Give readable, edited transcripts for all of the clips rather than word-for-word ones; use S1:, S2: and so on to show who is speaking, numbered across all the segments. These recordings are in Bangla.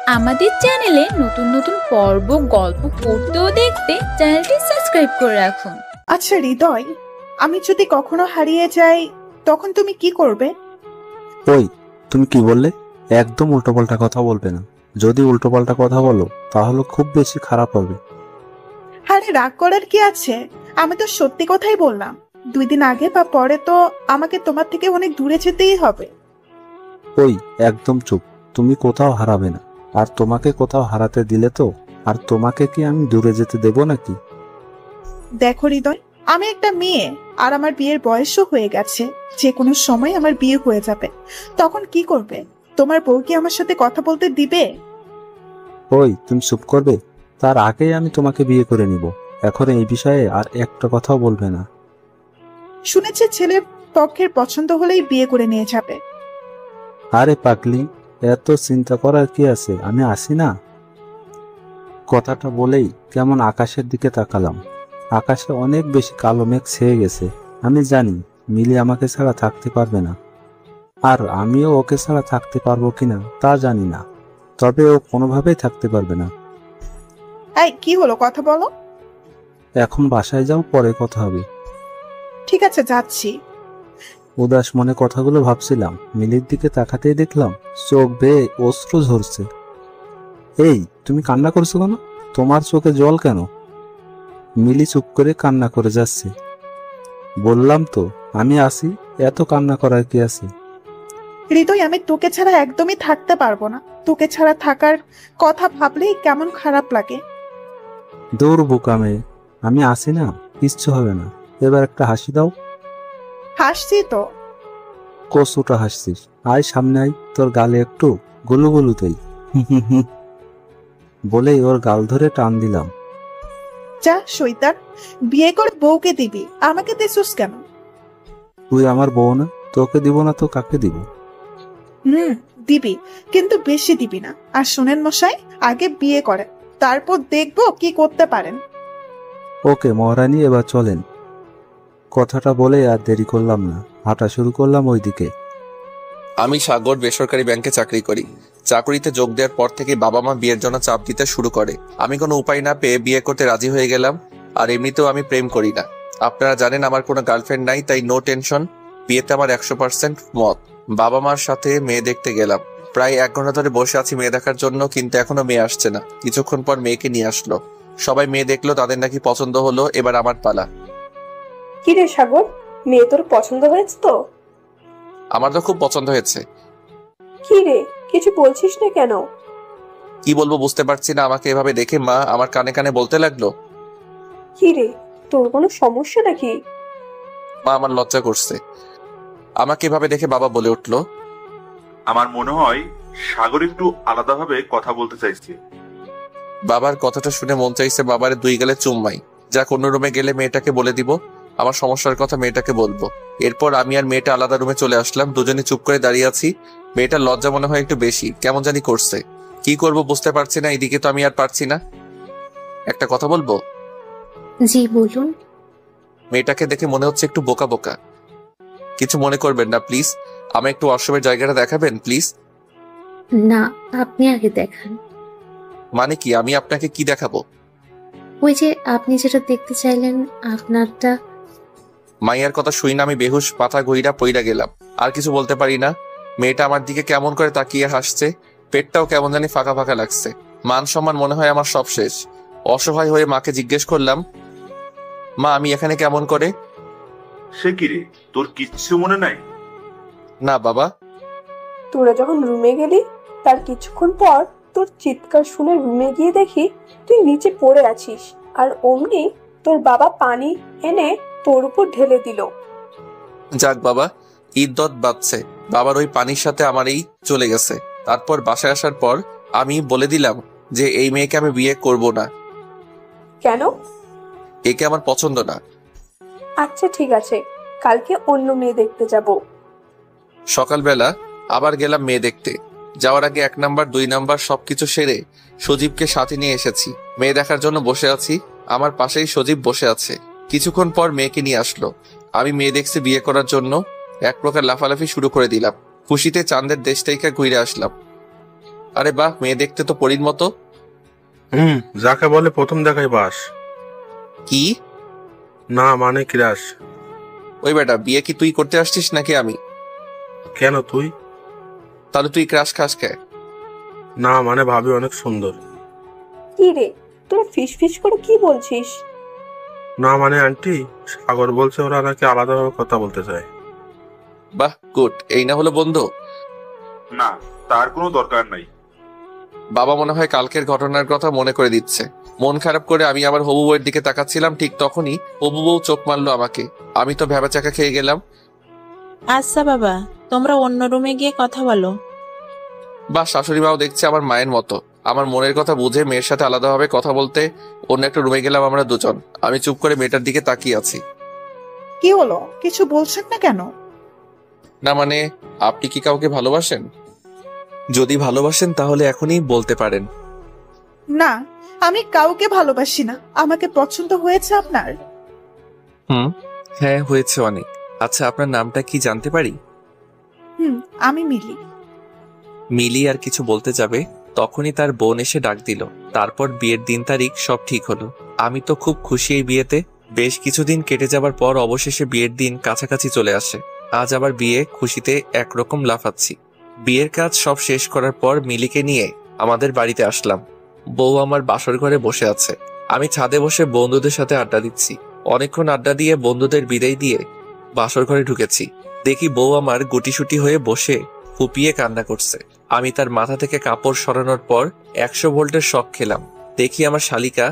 S1: আমাদের চ্যানেলে নতুন নতুন পর্ব গল্প পড়তে ও দেখতে চ্যানেলটি সাবস্ক্রাইব করে রাখুন।
S2: আচ্ছা হৃদয়, আমি যদি কখনো হারিয়ে যাই তখন তুমি কি করবে?
S3: ওই, তুমি কি বললে? একদম উল্টোপাল্টা কথা বলবে না। যদি উল্টোপাল্টা কথা বলো তাহলে খুব বেশি খারাপ হবে।
S2: আরে রাগ করার কি আছে? আমি তো সত্যি কথাই বললাম। 2 দিন আগে বা পরে তো আমাকে তোমার থেকে অনেক দূরে যেতেই হবে।
S3: ওই, একদম চুপ। তুমি কোথাও হারাবে না। আর তোমাকে কোথাও হারাতে দিলে তো আর তোমাকে কি আমি দূরে যেতে দেব নাকি?
S2: দেখো হৃদয়, আমি একটা মেয়ে, আর আমার বিয়ের বয়সও হয়ে গেছে। যে কোনো সময় আমার বিয়ে হয়ে যাবে। তখন কি করবে? তোমার বউ কি আমার সাথে কথা বলতে দিবে?
S3: ওই, তুমি চুপ করবে? তার আগেই আমি তোমাকে বিয়ে করে নিব। এখন এই বিষয়ে আর একটা কথাও বলবে না।
S2: শুনেছি ছেলের পক্ষের পছন্দ হলেই বিয়ে করে নিয়ে যাবে।
S3: আরে পাগলি, এত চিন্তা করার কি আছে? আমি আসি না। কথাটা বলেই কেমন আকাশের দিকে তাকালাম। আকাশে অনেক বেশি কালো মেঘ ছেয়ে গেছে। আমি জানি মিলি আমাকে ছাড়া থাকতে পারবে না, আর আমিও ওকে ছাড়া থাকতে পারবো কিনা তা জানি না। তবে ও কোনোভাবেই থাকতে পারবে না।
S2: এই কি হলো, কথা বলো।
S3: এখন বাসায় যাও, পরে কথা হবে।
S2: ঠিক আছে, যাচ্ছি।
S3: উদাস মনে কথাগুলো ভাবছিলাম, মিলির দিকে তাকাতেই দেখলাম চোখ বেয়ে অশ্রু ঝরছে। এই, তুমি কান্না করছো কেন? তোমার চোখে জল কেন? মিলি চুপ করে কান্না করে যাচ্ছে। বললাম তো আমি আসি, এত কান্না করার কি আছে?
S2: হৃদয়, আমি তোকে ছাড়া একদমই থাকতে পারবো না। তোকে ছাড়া থাকার কথা ভাবলেই কেমন খারাপ লাগে।
S3: দৌড় বোকা মেয়ে, আমি আসি না, কিচ্ছু হবে না। এবার একটা হাসি দাও।
S2: হাসছি তো।
S3: কচুটা হাসছিস? আয় সামনে আয়, তোর গালে একটু গুলু গুলু দেই। বলেই ওর গাল ধরে টান দিলাম।
S2: যা শৈতান, বিয়ে করে বউকে দিবি, আমাকে দিছিস কেন?
S3: তুই আমার বউ না? তোকে দিব না তো কাকে দিব?
S2: দিবি, কিন্তু বেশি দিবি না। আর শোনেন মশাই, আগে বিয়ে করেন, তারপর দেখবো কি করতে পারেন।
S3: ওকে মহারানী, এবার চলেন। কথাটা বলে আর দেরি করলাম না, হাঁটা শুরু করলাম ওইদিকে।
S4: আমি সাগর বেসরকারি ব্যাংকে চাকরি করি। চাকরিতে যোগ দেওয়ার পর থেকে বাবা মা বিয়ের জন্য চাপ দিতে শুরু করে। আমি কোনো উপায় না পেয়ে বিয়ে করতে রাজি হয়ে গেলাম। আর এমনিতেও আমি প্রেম করি না। আপনারা জানেন আমার কোনো গার্লফ্রেন্ড নাই, তাই নো টেনশন। বিয়েতে আমার 100% মত। বাবা মার সাথে মেয়ে দেখতে গেলাম। প্রায় 1 ঘন্টা ধরে বসে আছি মেয়ে দেখার জন্য, কিন্তু এখনো মেয়ে আসছে না। কিছুক্ষণ পর মেয়েকে নিয়ে আসলো। সবাই মেয়ে দেখলো, তাদের নাকি পছন্দ হলো। এবার আমার পালা।
S5: কি রে সাগর, মেয়ে তোর পছন্দ হয়েছে তো?
S4: আমার তো খুব পছন্দ হয়েছে।
S5: কি রে, কিছু বলছিস না কেন?
S4: কি বলবো বুঝতে পারছি না। আমাকে এভাবে দেখে মা আমার কানে কানে বলতে লাগলো।
S5: কি রে, তোর কোনো সমস্যা নাকি?
S4: মা আমার লজ্জা করছে। আমাকে এভাবে দেখে বাবা বলে উঠলো,
S6: আমার মনে হয় সাগর একটু আলাদাভাবে কথা বলতে চাইছে।
S4: বাবার কথাটা শুনে মন চাইছে বাবারে 2 গালে চুম্মাই। যাক, অন্য রুমে গেলে মেয়েটাকে বলে দিব আমার সমস্যার কথা, মেয়েটাকে বলবো। এরপর আমি আর মেয়েটা আলাদা রুমে চলে আসলাম। দুজনে চুপ করে দাঁড়িয়ে আছি। মেয়েটার লজ্জা মনে হয় একটু বেশি, কেমন জানি করছে। কি করব বুঝতে পারছি না। এদিকে তো আমি আর পারছি না। একটা কথা বলবো?
S7: জি বলুন।
S4: মেয়েটাকে দেখে মনে হচ্ছে একটু বোকা বোকা। কিছু মনে করবেন না প্লিজ। আমি একটু ওয়াশরুমের জায়গাটা দেখাবেন প্লিজ?
S7: না, আপনি আগে দেখান।
S4: মানে কি, আমি আপনাকে কি দেখাবো?
S7: ওই যে আপনি যেটা দেখতে চাইলেন আপনারটা।
S4: মাইয়ার কথা শুই না আমি বেহুশ পাতা গইরা পইরা গেলাম। আর কিছু বলতে পারি না। মেয়েটা আমার দিকে কেমন করে তাকিয়ে হাসছে। পেটটাও কেমন জানি ফাঁকা ফাঁকা লাগছে। মান সম্মান মনে হয় আমার সব শেষ। অসহায় হয়ে মাকে জিজ্ঞেস করলাম, মা আমি এখানে কেমন করে?
S6: সে কি রে, তোর কিচ্ছু মনে নাই?
S4: না বাবা।
S5: তোরা যখন রুমে গেলি তার কিছুক্ষণ পর তোর চিৎকার শুনে রুমে গিয়ে দেখি তুই নিচে পড়ে আছিস। আর অমনি তোর বাবা পানি এনে তোর উপর ঢেলে দিল।
S4: যাক বাবা, ইদ্যত বাঁচছে। বাবার ওই পানির সাথে আমার এই চলে গেছে। তারপর বাসায় আসার পর আমি বলে দিলাম যে এই মেয়েকে আমি বিয়ে করব না।
S5: কেন?
S4: একে আমার পছন্দ না।
S5: আচ্ছা ঠিক আছে, কালকে অন্য মেয়ে দেখতে যাব।
S4: সকালবেলা আবার গেলাম মেয়ে দেখতে। যাওয়ার আগে 1 নাম্বার 2 নাম্বার সবকিছু সেরে সজীবকে সাথে নিয়ে এসেছি। মেয়ে দেখার জন্য বসে আছি। আমার পাশেই সজীব বসে আছে। কিছুক্ষণ পর মেয়েকে নিয়ে আসলো। আমি মেয়ে দেখছি বিয়ে করার জন্য। এক প্রকার লাফালাফি শুরু করে দিলাম। খুশিতে চাঁদের দেশ থেকে ঘুরে আসলাম। আরে বাহ, মেয়ে দেখতে তো পরীর মতো।
S8: যাকে বলে প্রথম দেখাই বাস।
S4: কি?
S8: না মানে ক্রাশ।
S4: ওই বেটা, বিয়ে কি তুই করতে আসছিস নাকি আমি?
S8: কেন তুই?
S4: তাহলে তুই ক্রাশ খাস কে?
S8: না মানে ভাবি অনেক সুন্দর।
S5: কি রে, তোরা ফিস ফিস করে কি বলছিস?
S8: না মানে আন্টি, সাগর বলছে ওরা নাকি আলাদাভাবে কথা বলতে চায়।
S4: বাহ, গুড। এই না হলো বন্ধু?
S6: না, তার কোনো দরকার নাই।
S4: বাবা মনে হয় কালকের ঘটনার কথা মনে করে দিচ্ছে। মন খারাপ করে আমি আমার হবু বউয়ের দিকে তাকাচ্ছিলাম, ঠিক তখনই হবু বউ চোখ মারলো আমাকে। আমি তো ভ্যাবাচাকা খেয়ে গেলাম।
S9: আচ্ছা বাবা, তোমরা অন্য রুমে গিয়ে কথা বলো।
S4: বা শাশুড়ি মাও দেখছে আমার মায়ের মতো। আমার মনের কথা বুঝে মেয়ের সাথে আলাদাভাবে কথা বলতে অন্য একটা রুমে গেলাম আমরা দুজন। আমি চুপ করে মেয়েটার দিকে তাকিয়ে আছি।
S2: কি হলো, কিছু বলছেন না কেন?
S4: না মানে, আপনি কি কাউকে ভালোবাসেন? যদি ভালোবাসেন তাহলে এখনই বলতে পারেন।
S2: না, আমি কাউকে ভালোবাসি না। আমাকে পছন্দ হয়েছে আপনার?
S4: হ্যাঁ, হয়েছে অনেক। আচ্ছা, আপনার নামটা কি জানতে পারি?
S2: আমি মিলি।
S4: মিলি আর কিছু বলতে যাবে, তখনই তার বোন এসে ডাক দিল। তারপর বিয়ের দিন তারিখ সব ঠিক হলো। আমি তো খুব খুশি এই বিয়েতে। বেশ কিছুদিন কেটে যাবার পর অবশেষে বিয়ের দিন কাছাকাছি চলে আসে। আজ আবার বিয়ে, খুশিতে একরকম লাফাচ্ছি। বিয়ের কাজ সব শেষ করার পর মিলিকে নিয়ে আমাদের বাড়িতে আসলাম। বউ আমার বাসর ঘরে বসে আছে। আমি ছাদে বসে বন্ধুদের সাথে আড্ডা দিচ্ছি। অনেকক্ষণ আড্ডা দিয়ে বন্ধুদের বিদায় দিয়ে বাসর ঘরে ঢুকেছি। দেখি বউ আমার গুটিসুটি হয়ে বসে ফুপিয়ে কান্না করছে। আমি তার মাথা থেকে কাপড় সরানোর পর 100 ভোল্টের শক খেলাম। দেখি আমার শালিকা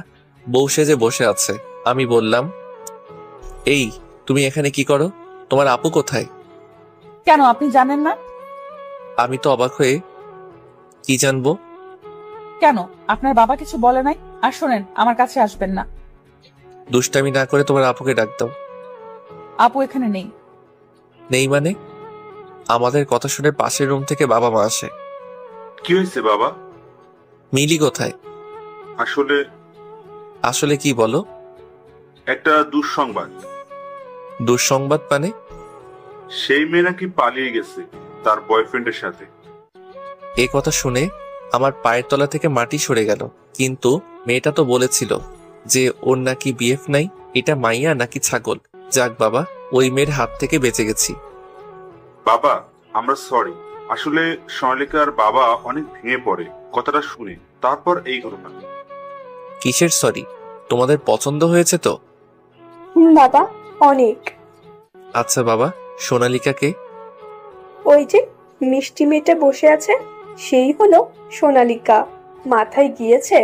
S4: বউ সেজে বসে আছে। আমি বললাম, এই তুমি এখানে কি করো? তোমার আপু কোথায়?
S10: কেন, আপনি জানেন না?
S4: আমি তো অবাক হয়ে, কি জানবো?
S10: কেন, আপনার বাবা কিছু বলে নাই? আর শোনেন, আমার কাছে আসবেন না।
S4: দুষ্টামি না করে তোমার আপুকে ডাক দাও।
S10: আপু এখানে নেই।
S4: নেই মানে? আমাদের কথা শুনে পাশের রুম থেকে বাবা মা আসে।
S6: কি হয়েছে বাবা?
S4: মিলি কোথায়? আসলে কি বলো?
S6: একটা দুঃসংবাদ।
S4: দুঃসংবাদ মানে?
S6: সেই মেয়ে নাকি পালিয়ে গেছে তার বয়ফ্রেন্ডের সাথে।
S4: এ কথা শুনে আমার পায়ের তলা থেকে মাটি সরে গেল। কিন্তু মেয়েটা তো বলেছিল যে ওর নাকি বিএফ নাই। এটা মাইয়া নাকি ছাগল? যাক বাবা, ওই মেয়ের হাত থেকে বেঁচে গেছি।
S6: বাবা, আমরা সরি। আসলে সোনালিকার বাবা অনেক ভেঙে পড়ে কথাটা শুনে, তারপর এই ঘটনা।
S4: কিসের সরি? তোমাদের পছন্দ হয়েছে তো?
S5: বাবা, অনেক।
S4: আচ্ছা বাবা, সোনালিকাকে?
S5: ওই যে মিষ্টি মেয়েটা বসে আছে, সেই হলো সোনালিকা। মাথায় গিয়েছে।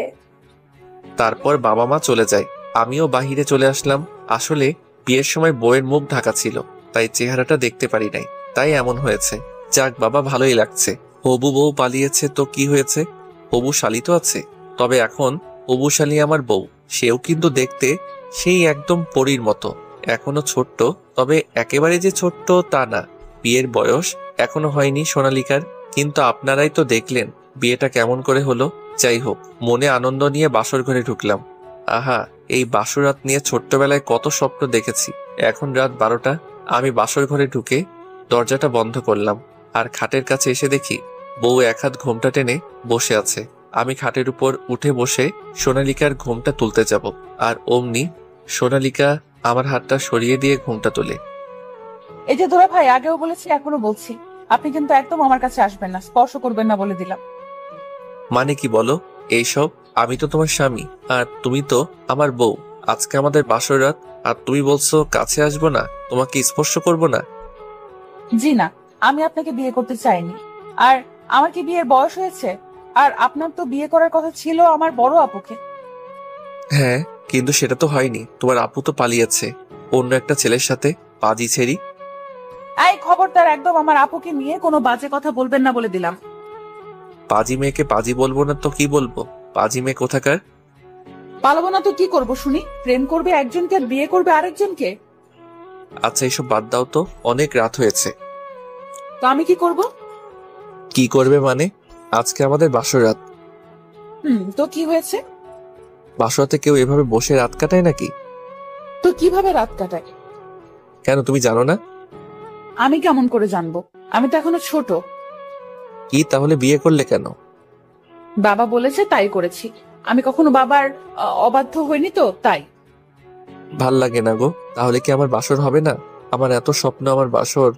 S4: তারপর বাবা মা চলে যায়। আমিও বাহিরে চলে আসলাম। আসলে বিয়ের সময় বউয়ের মুখ ঢাকা ছিল, তাই চেহারাটা দেখতে পারি নাই। তাই এমন হয়েছে। যাক বাবা, ভালোই লাগছে। হবু বউ পালিয়েছে তো কি হয়েছে? হবু শালি তো আছে। তবে এখন হবু শালি আমার বউ, সেও কিন্তু দেখতে সেই একদম পরীর মতো। এখনো ছোট্ট, তবে একেবারে যে ছোট্ট তা না। বিয়ের বয়স এখনো হয়নি সোনালিকার। কিন্তু আপনারাই তো দেখলেন বিয়েটা কেমন করে হলো। যাই হোক, মনে আনন্দ নিয়ে বাসর ঘরে ঢুকলাম। আহা, এই বাসরাত নিয়ে ছোট্টবেলায় কত স্বপ্ন দেখেছি। এখন রাত 12টা। আমি বাসর ঘরে ঢুকে দরজাটা বন্ধ করলাম আর খাটের কাছে এসে দেখি বউ এক হাত ঘোমটা টেনে বসে আছে। আমি খাটের উপর উঠে বসে সোনালিকার ঘোমটা তুলতে যাব, আর অমনি সোনালিকা আমার হাতটা সরিয়ে দিয়ে ঘোমটা তোলে।
S10: এই যে দোলা ভাই, আগেও বলেছি, এখনো বলছি, আপনি কিন্তু একদম আমার কাছে আসবেন না, স্পর্শ করবেন না বলে দিলাম।
S4: মানে কি বলো এইসব? আমি তো তোমার স্বামী আর তুমি তো আমার বউ। আজকে আমাদের বাসর রাত আর তুমি বলছো কাছে আসবো না, তোমাকে স্পর্শ করব না?
S10: জি না, আমি আপনাকে বিয়ে করতে চাইনি। আর আমার কি বিয়ের বয়স হয়েছে? আর আপনার তো বিয়ে করার কথা ছিল আমার বড় আপুকে।
S4: হ্যাঁ, কিন্তু সেটা তো হয়নি। তোমার আপু তো পালিয়েছে অন্য একটা ছেলের সাথে, পাজি ছেড়ি।
S10: এই খবরদার, একদম আমার আপুকে নিয়ে কোনো বাজে কথা বলবেন না বলে দিলাম।
S4: পাজি মেয়েকে পাজি বলবো না তো কি বলবো? পাজি মেয়ে কোথাকার।
S10: পালাবো না তো কি করব শুনি? প্রেম করবে একজনকে আর বিয়ে করবে আরেকজনকে?
S4: আচ্ছা, এসব বাদ দাও তো, অনেক রাত হয়েছে।
S10: তো আমি কি করব?
S4: কি করবে মানে? আজকে আমাদের বাসর রাত।
S10: তো কি হয়েছে?
S4: বাসরাতে কেউ এভাবে বসে রাত কাটায় নাকি?
S10: তো কিভাবে রাত কাটায়?
S4: কেন, তুমি জানো না?
S10: আমি কেমন করে জানবো? আমি তো এখনো ছোট।
S4: কি তাহলে বিয়ে করলে কেন?
S10: বাবা বলেছে তাই করেছি। আমি কখনো বাবার অবাধ্য হইনি তো, তাই।
S4: ভাল লাগে না গো। তাহলে কি আমার বাসর হবে না? আমার এত স্বপ্ন আমার বাসর।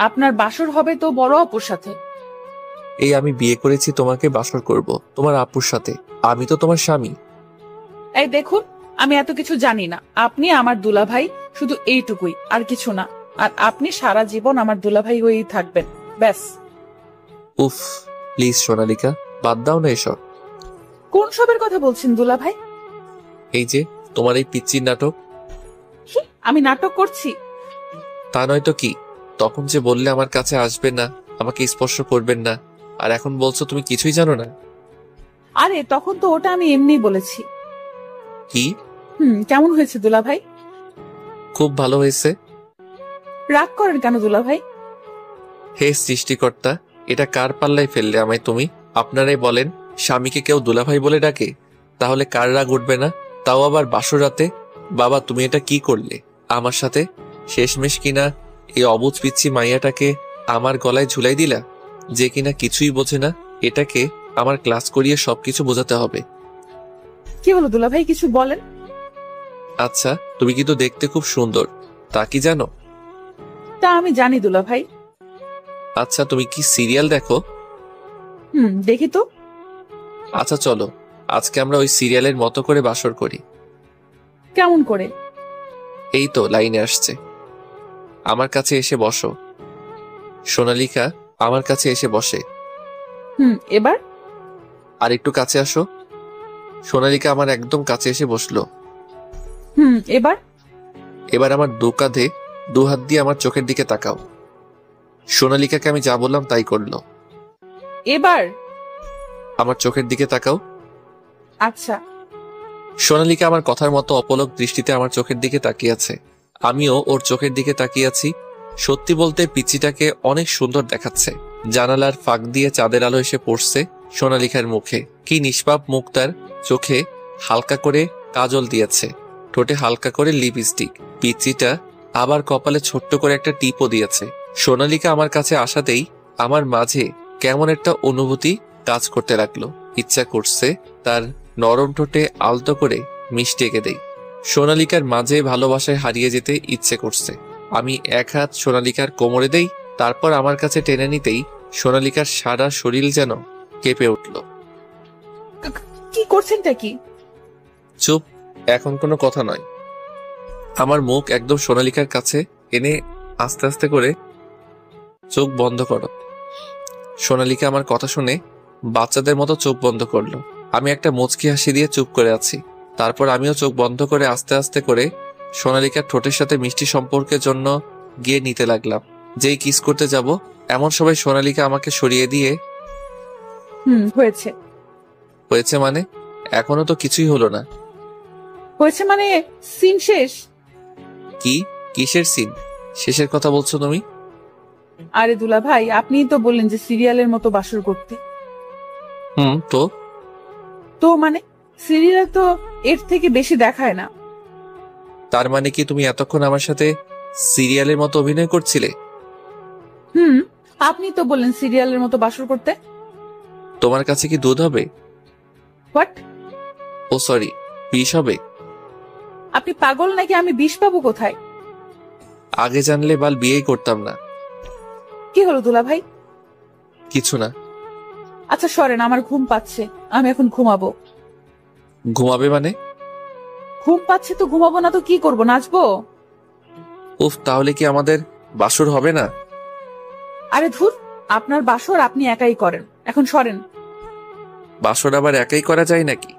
S10: আপনার বাসর হবে তো বড় আপুর সাথে।
S4: এই আমি বিয়ে করেছি তোমাকে বাসর করব তোমার আপুর সাথে। আমি তো তোমার স্বামী।
S10: এই দেখুন, আমি এত কিছু জানি না। আপনি আমার দুলাভাই, শুধু এইটুকুই, আর কিছু না। আর আপনি সারা জীবন আমার দুলাভাই হয়েই থাকবেন, ব্যাস।
S4: উফ, প্লিজ সোনালিকা, বাদ দাও না এসব।
S10: কোন সবের কথা বলছেন দুলাভাই?
S4: এই যে তোমার এই পিচ্চির নাটক।
S10: আমি নাটক করছি?
S4: তা নয় তো কি। তখন যে বললে আমার কাছে আসবেন না, আমাকে স্পর্শ করবেন না, আর এখন বলছো তুমি কিছুই জানো না।
S10: আরে তখন তো ওটা আমি এমনি বলেছি।
S4: কি?
S10: কেমন হয়েছে দুলাভাই?
S4: খুব ভালো হয়েছে।
S10: রাগ করেন কেন দুলাভাই?
S4: হে সৃষ্টিকর্তা, এটা কার পাল্লায় ফেললে আমায় তুমি? আপনারাই বলেন, স্বামীকে কেউ দুলাভাই বলে ডাকে? তাহলে কার রাগ উঠবে না? তাও আবার বাসরাতে। বাবা, তুমি এটা কি করলে আমার সাথে? শেষমেশ কিনা এই অবুঝ পিচ্ছি মাইয়াটাকে আমার গলায় ঝুলাই দিলা, যে কিনা কিছুই বোঝে না। এটাকে আমার ক্লাস করিয়ে সবকিছু বোঝাতে হবে।
S10: কি হলো দুলাভাই, কিছু বলেন।
S4: আচ্ছা, তুমি কিন্তু দেখতে খুব সুন্দর, তা কি জানো?
S10: তা আমি জানি দুলাভাই।
S4: আচ্ছা, তুমি কি সিরিয়াল দেখো?
S10: দেখি তো।
S4: আচ্ছা চলো, আজকে আমরা ওই সিরিয়ালের মতো করে বাসর করি।
S10: কেমন করে?
S4: এই তো লাইনে আসছে। আমার কাছে এসে বসো। সোনালিকা আমার কাছে এসে বসে।
S10: এবার?
S4: আর একটু কাছে আসো। সোনালিকা আমার একদম কাছে এসে বসলো।
S10: এবার?
S4: এবার আমার দু কাঁধে দু হাত দিয়ে আমার চোখের দিকে তাকাও। সোনালিকাকে আমি যা বললাম তাই করলো।
S10: এবার?
S4: আমার চোখের দিকে তাকাও।
S10: আচ্ছা।
S4: সোনালিকা আমার কথার মতো অপলক দৃষ্টিতে আমার চোখের দিকে তাকিয়ে আছে। আমিও ওর চোখের দিকে তাকিয়ে আছি। সত্যি বলতে পিচ্চিটাকে অনেক সুন্দর দেখাচ্ছে। জানালার ফাঁক দিয়ে চাঁদের আলো এসে পড়ছে সোনালিকার মুখে। কি নিষ্পাপ মুখ তার। চোখে হালকা করে কাজল দিয়েছে, ঠোঁটে হালকা করে লিপস্টিক। পিচ্চিটা আবার কপালে ছোট্ট করে একটা টিপও দিয়েছে। সোনালিকা আমার কাছে আসাতেই আমার মাঝে কেমন একটা অনুভূতি কাজ করতে লাগলো। ইচ্ছা করছে তার নরম ঠোঁটে আলতো করে মিষ্টি এঁকে দেই। সোনালিকার মাঝে ভালোবাসায় হারিয়ে যেতে ইচ্ছে করছে। আমি এক হাত সোনালিকার কোমরে দেই, তারপর আমার কাছে টেনে নিতেই সোনালিকার সারা শরীর যেন কেঁপে উঠল।
S10: কি করছেনটা কি?
S4: চুপ, এখন কোনো কথা নয়। আমার মুখ একদম সোনালিকার কাছে এনে আস্তে আস্তে করে চোখ বন্ধ করো। সোনালিকা আমার কথা শুনে বাচ্চাদের মতো চোখ বন্ধ করলো। আমি একটা মুচকি হাসি দিয়ে চুপ করে আছি। তারপর আমিও চোখ বন্ধ করে আস্তে আস্তে করে সোনালিকার ঠোঁটের সাথে মিষ্টি সম্পর্কের জন্য গিয়ে নিতে লাগলাম। যেই কিস করতে যাব এমন সময় সোনালিকা আমাকে সরিয়ে দিয়ে
S10: হয়েছে।
S4: হয়েছে মানে? এখনো তো কিছুই হলো না।
S10: হয়েছে মানে সিন শেষ।
S4: কি? কিসের সিন? শেষের কথা বলছো তুমি?
S10: আরে দুলাভাই, আপনিই তো বললেন যে সিরিয়ালের মতো বাসর করতে। তো মানে সিরিয়াল তো এর থেকে বেশি দেখায় না।
S4: তার মানে কি তুমি এতক্ষণ আমার সাথে সিরিয়ালের মতো অভিনয় করছিলে?
S10: আপনি তো বললেন সিরিয়ালের মতো বাসর করতে।
S4: তোমার কাছে কি দুধ হবে?
S10: হোয়াট?
S4: ও সরি, বিষ হবে?
S10: আপনি পাগল নাকি? আমি বিষ পাবো কোথায়?
S4: আগে জানলে বাল বিয়েই করতাম না।
S10: কি হলো দুলাভাই?
S4: কিছু না।
S10: আচ্ছা সরেন, আমার ঘুম পাচ্ছে, আমি এখন ঘুমাবো।
S4: ঘুমাবে মানে?
S10: ঘুম পাচ্ছে তো ঘুমাবো না তো কি করবো, নাচবো?
S4: উফ, তাহলে কি আমাদের বাসর হবে না?
S10: আরে ধুর, আপনার বাসর আপনি একাই করেন, এখন সরেন।
S4: বাসর আবার একাই করা যায় নাকি?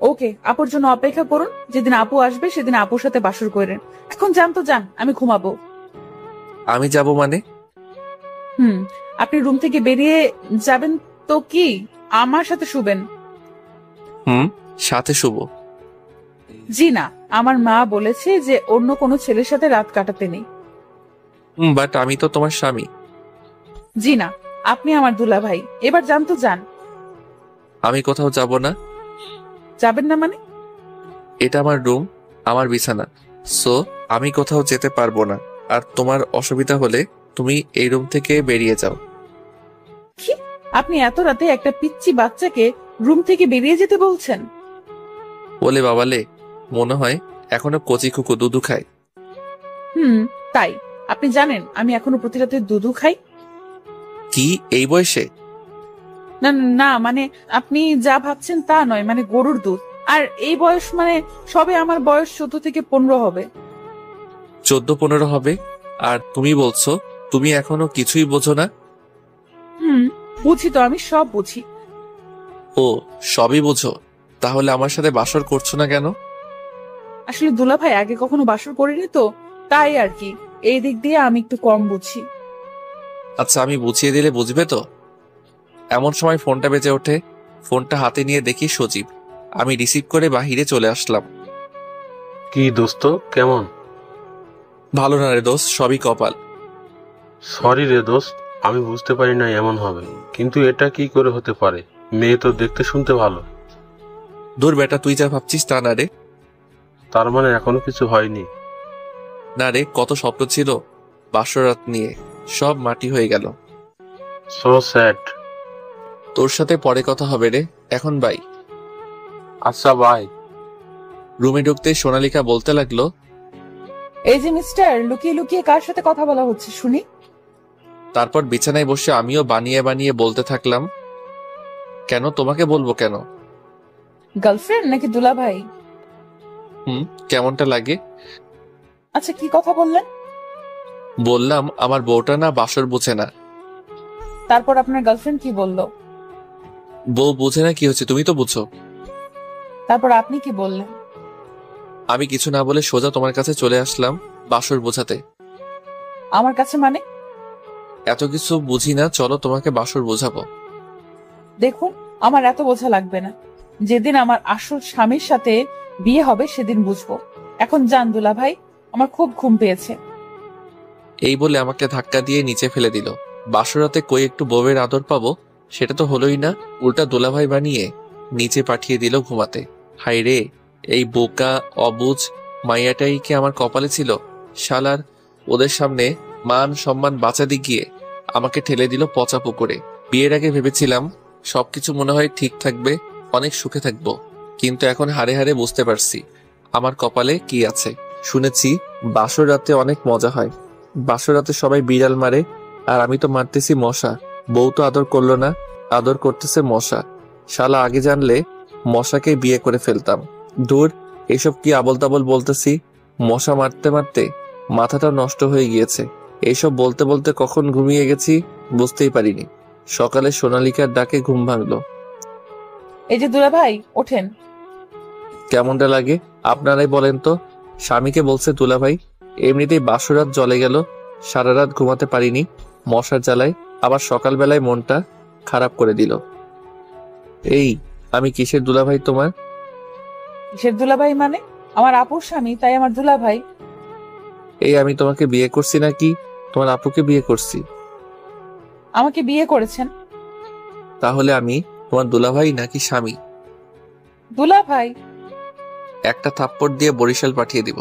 S10: ওকে, আপুর জন্য অপেক্ষা করুন। যেদিন আপু আসবে সেদিন আপুর সাথে বাসর করেন। এখন যান তো যান, আমি ঘুমাবো।
S4: আমি যাব মানে?
S10: আপনি রুম থেকে বেরিয়ে যাবেন তো কি আমার সাথে শুবেন?
S4: সাথে শুব?
S10: জি না, আমার মা বলেছে যে অন্য কোনো ছেলের সাথে রাত কাটাতে নেই।
S4: বাট আমি তো তোমার স্বামী।
S10: জি না, আপনি আমার দুলাভাই। এবার যান তো যান।
S4: আমি কোথাও যাব না।
S10: যাবেন না মানে?
S4: এটা আমার রুম, আমার বিছানা, সো আমি কোথাও যেতে পারবো না। আর তোমার অসুবিধা হলে তুমি এই রুম থেকে বেরিয়ে যাও।
S10: কি? আপনি এত রাতে একটা পিচ্চি বাচ্চাকে রুম থেকে বেরিয়ে যেতে বলছেন?
S4: বলে বাবালে, মনে হয় এখনো কচি খুকু দুধু খায়।
S10: তাই আপনি জানেন আমি এখনো প্রতি রাতে দুধু খাই?
S4: কি এই বয়সে?
S10: না না, মানে আপনি যা ভাবছেন তা নয়, মানে গরুর দুধ। আর এই বয়স মানে সবে আমার বয়স 14 থেকে 15 হবে।
S4: 14-15 হবে? আর তুমি বলছো তুমি এখনো কিছুই বোঝো না?
S10: বুঝি তো, আমি সব বুঝি।
S4: ও, সবই বোঝো? তাহলে আমার সাথে বাসর করছো না কেন?
S10: আসলে দুলাভাই আগে কখনো বাসর করিনি তো, তাই আর কি। এই দিক দিয়ে আমি একটু কম বুঝি।
S4: আচ্ছা, আমি বুঝিয়ে দিলে বুঝবে তো? এমন সময় ফোনটা বেজে ওঠে। ফোনটা হাতে নিয়ে দেখি সজীব। আমি রিসিভ করে বাহিরে চলে আসলাম।
S8: কি দোস্ত, কেমন?
S4: ভালো না রে দোস্ত, সবই কপাল।
S8: সরি রে দোস্ত, আমি বুঝতে পারি না এমন হবে, কিন্তু এটা কি করে হতে পারে? মেয়ে তো দেখতে শুনতে ভালো।
S4: দূর বেটা, তুই যা ভাবছিস তা না রে।
S8: তার মানে এখনো কিছু হয়নি?
S4: না রে, কত স্বপ্ন ছিল বাসরাত নিয়ে, সব মাটি হয়ে গেল।
S8: So sad.
S4: তোর সাথে পরে কথা হবে রে, এখন বাই।
S8: আচ্ছা বাই।
S4: রুমে ঢুকতে সোনালিকা বলতে লাগলো,
S10: এই যে মিস্টার, লুকিয়ে লুকিয়ে কার সাথে কথা বলা হচ্ছে শুনি?
S4: তারপর বিছানায় বসে আমিও বানিয়ে বানিয়ে বলতে থাকলাম। কেন, তোমাকে বলবো কেন?
S10: গার্লফ্রেন্ড নাকি দুলাভাই?
S4: কেমনটা লাগে?
S10: আচ্ছা, কি কথা বললেন?
S4: বললাম আমার বউটা না বাসর বুঝে না।
S10: তারপর আপনার গার্লফ্রেন্ড কি বললো?
S4: বউ বুঝে না কি হচ্ছে, তুমি তো বুঝো।
S10: তারপর আপনি কি বললেন?
S4: আমি কিছু না বলে সোজা তোমার কাছে চলে আসলাম বাসর বোঝাতে।
S10: আমার কাছে মানে?
S4: এত কিছু বুঝি না, চলো তোমাকে বাসর বোঝাবো।
S10: দেখুন, আমার এত বোঝা লাগবে না। যেদিন আমার আসল স্বামীর সাথে বিয়ে হবে সেদিন বুঝবো। এখন যান দুলাভাই, আমার খুব ঘুম পেয়েছে।
S4: এই বলে আমাকে ধাক্কা দিয়ে নিচে ফেলে দিল। বাসরাতে কই একটু বউয়ের আদর পাবো, সেটা তো হলোই না, উল্টা দোলাভাই বানিয়ে নিচে পাঠিয়ে দিল ঘুমাতে। হাই রে, এই বোকা অবুঝ মাইয়াটাই কি আমার কপালে ছিল? শালার ওদের সামনে মান সম্মান বাঁচাতে গিয়ে আমাকে ঠেলে দিল পচা পুকুরে। বিয়ের আগে ভেবেছিলাম সবকিছু মনে হয় ঠিক থাকবে, অনেক সুখে থাকবো, কিন্তু এখন হারে হারে বুঝতে পারছি আমার কপালে কি আছে। শুনেছি বাসর রাতে অনেক মজা হয়, বাসর রাতে সবাই বিড়াল মারে, আর আমি তো মারতেছি মশা। বউ তো আদর করলো না, আদর করতেছে মশা। শালা আগে জানলে মশাকে বিয়ে করে ফেলতাম। দূর, এসব কি আবল তাবল বলতেছি। মশা মারতে মারতে মাথাটা নষ্ট হয়ে গিয়েছে। এইসব বলতে বলতে কখন ঘুমিয়ে গেছি বুঝতেই পারিনি। সকালে সোনালিকার ডাকে ঘুম ভাঙলো।
S10: এই যে দুলাভাই, ওঠেন।
S4: কেমনটা লাগে আপনারাই বলেন তো? স্বামীকে বলছে দুলাভাই। এমনিতেই বাসরাত জলে গেল, সারা রাত ঘুমাতে পারিনি মশার জ্বালায়, আবার সকালবেলায় মনটা খারাপ করে দিল। এই আমি কিসের দুলাভাই তোমার?
S10: কিসের দুলাভাই মানে? আমার আপুর স্বামী, তাই আমার দুলাভাই।
S4: এই আমি তোমাকে বিয়ে করছি নাকি তোমার আপুকে বিয়ে করছি?
S10: আমাকে বিয়ে করেছেন।
S4: তাহলে আমি তোমার দুলাভাই নাকি স্বামী?
S10: দুলাভাই।
S4: একটা থাপ্পড় দিয়ে বরিশাল পাঠিয়ে দিব।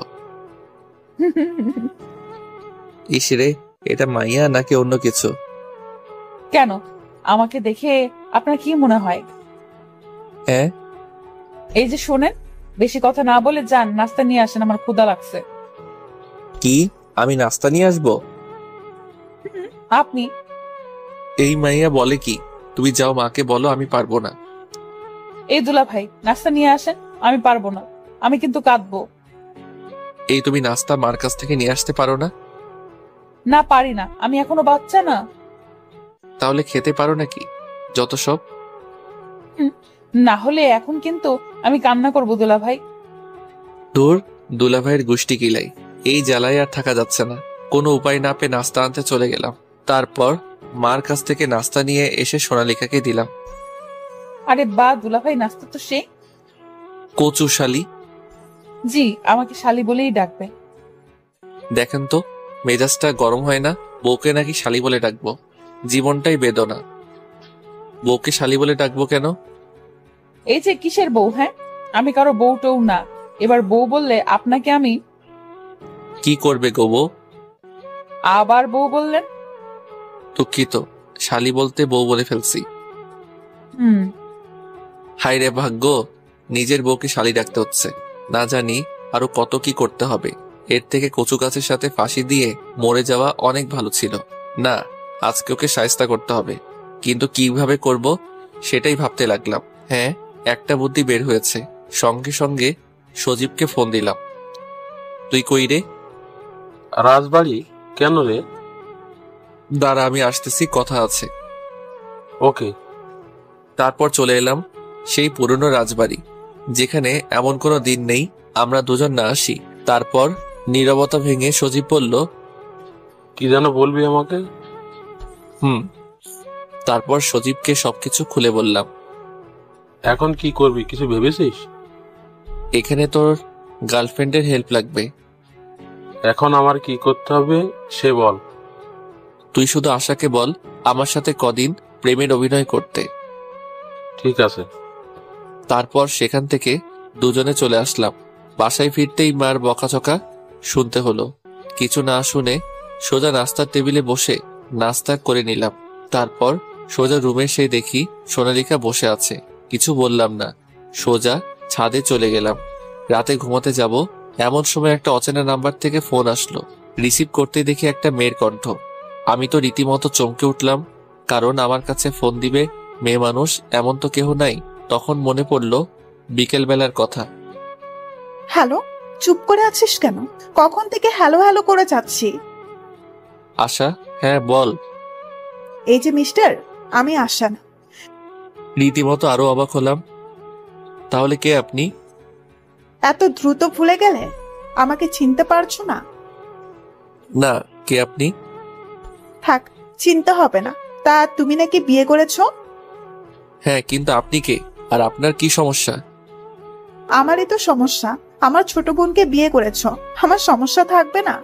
S4: ইসরে, এটা মাইয়া নাকি অন্য কিছু?
S10: কেন, আমাকে দেখে আপনার কি মনে হয়?
S4: হ্যাঁ।
S10: এই যে শোনেন, বেশি কথা না বলে যান, নাস্তা নিয়ে আসেন, আমার ক্ষুধা লাগছে।
S4: কি, আমি নাস্তা নিয়ে আসবো?
S10: আপনি?
S4: এই মাইয়া বলে কি? তুমি যাও, মাকে বলো আমি পারবো না।
S10: এই দুলাভাই, নাস্তা নিয়ে আসেন। আমি পারবো না, আমি কিন্তু কাঁদবো।
S4: এই তুমি নাস্তা মার কাছ থেকে নিয়ে আসতে পারো না?
S10: না, পারি না, আমি এখনো বাচ্চা না।
S4: তাহলে খেতে পারো নাকি যত সব?
S10: না হলে এখন কিন্তু আমি কান্না করবো দুলাভাই।
S4: দূর, দুলাভাইয়ের গুষ্টি কিলাই। এই জ্বালায় আর থাকা যাচ্ছে না। কোনো উপায় না পেয়ে নাস্তা আনতে চলে গেলাম। তারপর মার কাছ থেকে নাস্তা নিয়ে এসে সোনালিকাকে দিলাম।
S10: আরে বা দুলাভাই, নাস্তা তো সে।
S4: কচু শালি।
S10: জি, আমাকে শালি বলেই ডাকবে।
S4: দেখেন তো মেজাজটা গরম হয় না? বউকে নাকি শালি বলে ডাকবো? জীবনটাই বেদনা। বউকে শালি বলে ডাকবো কেন?
S10: এই যে কিসের বউ? হ্যাঁ, আমি কারো বউ টৌ না। এবার বউ বললে আপনাকে আমি।
S4: কি করবে গো বউ?
S10: আবার বউ বললেন?
S4: দুঃখিত, শালি বলতে বউ বলে ফেলছি।
S10: হুম।
S4: হায় রে ভাগ্য, নিজের বউকে শালি রাখতে হচ্ছে। না জানি আরো কত কি করতে হবে। এর থেকে কচু গাছের সাথে ফাঁসি দিয়ে মরে যাওয়া অনেক ভালো ছিল। না, আজকে ওকে শায়েস্তা করতে হবে, কিন্তু কিভাবে করব সেটাই ভাবতে লাগলাম। হ্যাঁ, একটা বুদ্ধি বের হয়েছে। সঙ্গে সঙ্গে সজীবকে ফোন দিলাম। তুই কই রে?
S8: রাজবাড়ি? কেন রে?
S4: দাঁড়া, আমি আসতেছি, কথা আছে।
S8: ওকে।
S4: তারপর চলে এলাম সেই পুরনো রাজবাড়ি, যেখানে এমন কোনো দিন নেই আমরা দুজন না আসি। তারপর নীরবতা ভেঙে সজীব বলল,
S8: কি যেন বলবি আমাকে?
S4: তারপর সজীবকে সবকিছু খুলে বললাম।
S8: এখন কি করবি, কিছু ভেবেছিস?
S4: এখানে তোর গার্লফ্রেন্ডের হেল্প লাগবে।
S8: এখন আমার কি করতে হবে সে বল।
S4: তুই শুধু আশাকে বল আমার সাথে কদিন প্রেমের অভিনয় করতে।
S8: ঠিক আছে।
S4: তারপর সেখান থেকে দুজনে চলে আসলাম। বাসায় ফিরতেই মার বকাঝকা শুনতে হলো। কিছু না শুনে সোজা নাস্তার টেবিলে বসে নাস্তা করে নিলাম। তারপর সোজা রুমে সেই দেখি সোনালিকা বসে আছে। কিছু বললাম না, সোজা ছাদে চলে গেলাম। রাতে ঘুমাতে যাব এমন সময় একটা অচেনা নাম্বার থেকে ফোন আসলো। রিসিভ করতে দেখি একটা মেয়ের কণ্ঠ। আমি তো রীতিমতো চমকে উঠলাম, কারণ আমার কাছে ফোন দিবে মেয়ে মানুষ এমন তো কেহ নাই। তখন মনে পড়ল বিকেল বেলার কথা।
S2: হ্যালো, চুপ করে আছিস কেন? কখন থেকে হ্যালো হ্যালো করে যাচ্ছি।
S4: আশা? হ্যাঁ বল।
S2: এই যে মিস্টার, আমি আশা না।
S4: রীতিমতো আরো অবাক হলাম। তাহলে কে আপনি?
S2: এত দ্রুত ভুলে গেলে? আমাকে চিনতে পারছো না?
S4: না, কে আপনি?
S2: থাক, চিনতে হবে না। তা তুমি নাকি বিয়ে করেছো?
S4: হ্যাঁ, কিন্তু আপনি কে আর আপনার কি সমস্যা?
S2: আমারই তো সমস্যা। আমার ছোট বোনকে বিয়ে করেছো, আমার সমস্যা থাকবে না?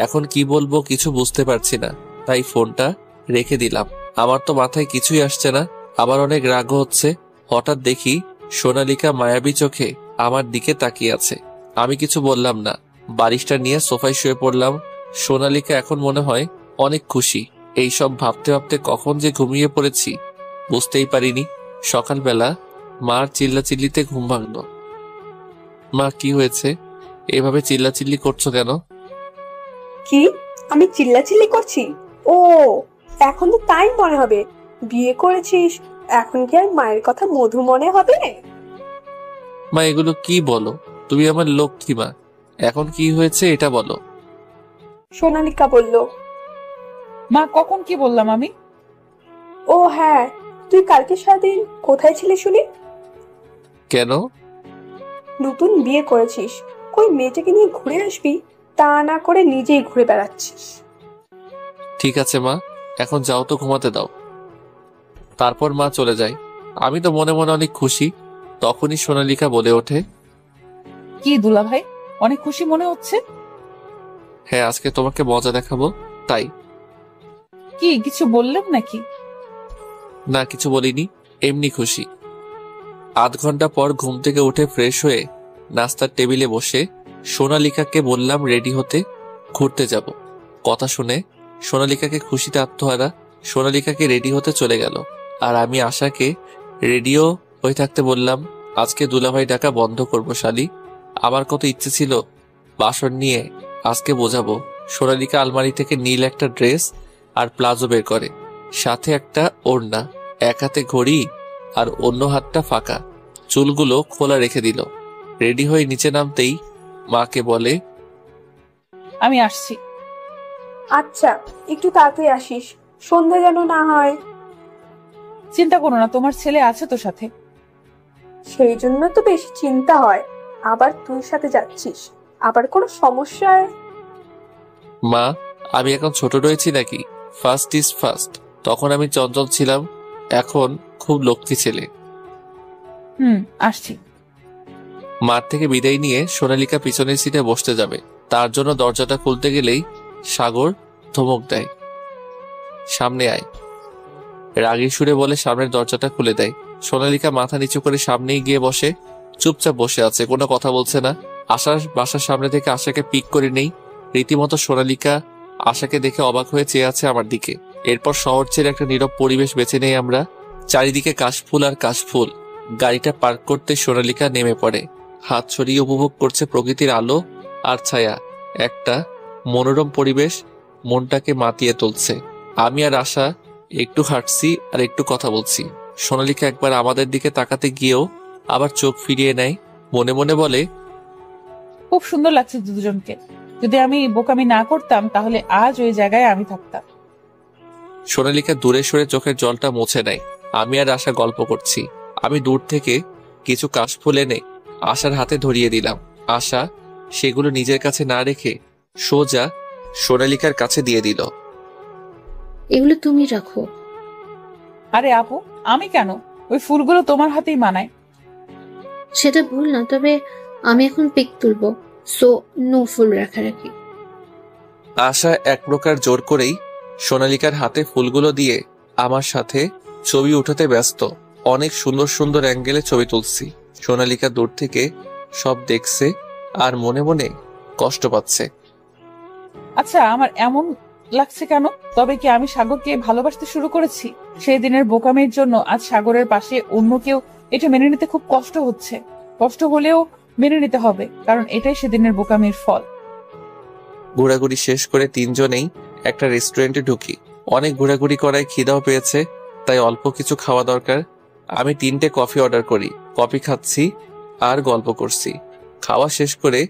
S4: এখন কি বলবো কিছু বুঝতে পারছি না, তাই ফোনটা রেখে দিলাম। আমার তো মাথায় কিছুই আসছে না, আবার অনেক রাগ হচ্ছে। হঠাৎ দেখি সোনালিকা মায়াবী চোখে আমার দিকে তাকিয়ে আছে। আমি কিছু বললাম না, বালিশটা নিয়ে সোফায় শুয়ে পড়লাম। সোনালিকা এখন মনে হয় অনেক খুশি। এইসব ভাবতে ভাবতে কখন যে ঘুমিয়ে পড়েছি বুঝতেই পারিনি। সকালবেলা মার চিল্লাচিল্লিতে ঘুম ভাঙল। মা, কি হয়েছে? এভাবে চিল্লাচিল্লি করছো কেন?
S5: কি? আমি চিল্লাচিল্লি করছি? ও, এখন তো তাই মনে হবে। বিয়ে করেছিস, এখন কি আর মায়ের কথা মধু মনে হবে?
S4: মা, এগুলো কি বলো? তুমি আমার লক্ষ্মী মা, এখন কি হয়েছে এটা বলো।
S5: সোনালিকা বলল।
S10: মা, কখন কি বললাম আমি?
S5: ও হ্যাঁ, তুই কালকে সারাদিন কোথায় ছিলি শুনি?
S4: কেন?
S5: নতুন বিয়ে করেছিস, কই মেয়েটাকে নিয়ে ঘুরে আসবি, তা না করে নিজেই ঘুরে বেড়াচ্ছিস।
S4: ঠিক আছে মা, এখন যাও তো, ঘুমাতে দাও। তারপর মা চলে যায়। আমি তো মনে মনে অনেক খুশি। তখনই সোনালিকা বলে ওঠে,
S10: কি দুলা ভাই, অনেক খুশি মনে হচ্ছে?
S4: হ্যাঁ, আজকে তোমাকে মজা দেখাবো তাই।
S10: কি কিছু বললেন নাকি?
S4: না, কিছু বলিনি, এমনি খুশি। আধ ঘন্টা পর ঘুম থেকে উঠে ফ্রেশ হয়ে নাস্তার টেবিলে বসে সোনালিকাকে বললাম রেডি হতে, ঘুরতে যাব। কথা শুনে সোনালিকাকে খুশিতে আত্মহারা। সোনালিকাকে রেডি হতে চলে গেল, আর আমি আশাকে রেডিও হয়ে থাকতে বললাম, আজকে দুলাভাই ডাকা বন্ধ করবো শালি। আমার কত ইচ্ছে ছিল বাসন নিয়ে আজকে বোঝাবো। সোনালিকা আলমারি থেকে নীল একটা ড্রেস আর প্লাজো বের করে, সাথে একটা ওড়না, এক হাতে ঘড়ি আর অন্য হাতটা ফাঁকা, চুলগুলো খোলা রেখে দিল। রেডি হয়ে নিচে নামতেই মাকে বলে,
S10: আমি আসছি।
S5: আচ্ছা, একটু তাড়াতাড়ি আসিস, সন্ধ্যা যেন না হয়।
S10: চিন্তা করো না, তোমার ছেলে আছে তো সাথে।
S5: সেই জন্য তো বেশি চিন্তা হয়। আবার তুই সাথে যাচ্ছিস, আবার কোনো সমস্যায়।
S4: মা, আমি এখন ছোট রয়েছি নাকি? First is first. তখন আমি চঞ্চল ছিলাম, এখন খুব লক্ষ্মী ছেলে।
S10: আসছি।
S4: মাঠ থেকে বিদায় নিয়ে সোনালিকা পিছনের সিটে বসতে যাবে, তার জন্য দরজাটা খুলতে গেলেই সাগর ধমক দেয়, সামনে আয়। রাগী সুরে বলে সামনের দরজাটা খুলে দেয়। সোনালিকা মাথা নিচু করে সামনেই গিয়ে বসে, চুপচাপ বসে আছে, কোনো কথা বলছে না। আশার বাসার সামনে থেকে আশাকে পিক করে নেই। রীতিমতো সোনালিকা আশাকে দেখে অবাক হয়ে চেয়ে আছে আমার দিকে। এরপর শহর ছেড়ে একটা নীরব পরিবেশ বেছে নেই আমরা। চারিদিকে কাশফুল আর কাশফুল। গাড়িটা পার্ক করতে সোনালিকা নেমে পড়ে, হাত ছড়িয়ে উপভোগ করছে প্রকৃতির আলো আর ছায়া। একটা মনোরম পরিবেশ মনটাকে মাতিয়ে তুলছে। আমি আর আশা একটু হাঁটছি আর একটু কথা বলছি। সোনালিকা একবার আমাদের দিকে তাকাতে গিয়েও আবার চোখ ফিরিয়ে নেয়, মনে মনে বলে,
S10: খুব সুন্দর লাগছে দুজনকে। যদি আমি বোকামি না করতাম তাহলে আজ ওই জায়গায় আমি থাকতাম।
S4: সোনালিকা দূরে সরে চোখের জলটা মুছে নেয়। আমি আর আশা গল্প করছি। আমি দূর থেকে কিছু কাশফুল এনে আশার হাতে ধরিয়ে দিলাম। আশা সেগুলো নিজের কাছে না রেখে সোজা সোনালিকার কাছে দিয়ে দিল।
S7: এগুলো তুমি রাখো।
S10: আরে আপু, আমি কেন? ওই ফুলগুলো তোমার হাতেই মানায়।
S7: সেটা ভুল না, তবে আমি এখন পিক তুলবো, সো নো ফুল রাখারাখি।
S4: আশা এক প্রকার জোর করেই সোনালিকার হাতে ফুলগুলো দিয়ে আমার সাথে ছবি উঠাতে ব্যস্ত। অনেক সুন্দর সুন্দর অ্যাঙ্গেলে ছবি তুলছি। সোনালিকা দূর থেকে সব দেখছে আর মনে মনে কষ্ট পাচ্ছে।
S10: আচ্ছা, আমার এমন লাগছে কেন? তবে কি আমি সাগরকে ভালোবাসতে শুরু করেছি? সেই দিনের বোকামির জন্য আজ সাগরের পাশে অন্য কেউ এটা মেনে নিতে খুব কষ্ট হচ্ছে। কষ্ট হলেও মেনে নিতে হবে, কারণ এটাই সেদিনের বোকামির ফল।
S4: ঘোরাঘুরি শেষ করে তিনজনেই একটা রেস্টুরেন্টে ঢুকি। অনেক ঘোরাঘুরি করায় খিদাও পেয়েছে, তাই অল্প কিছু খাওয়া দরকার। আমি 3টে কফি অর্ডার করি। কফি খাচ্ছি আর গল্প করছি। খাওয়া শেষ করে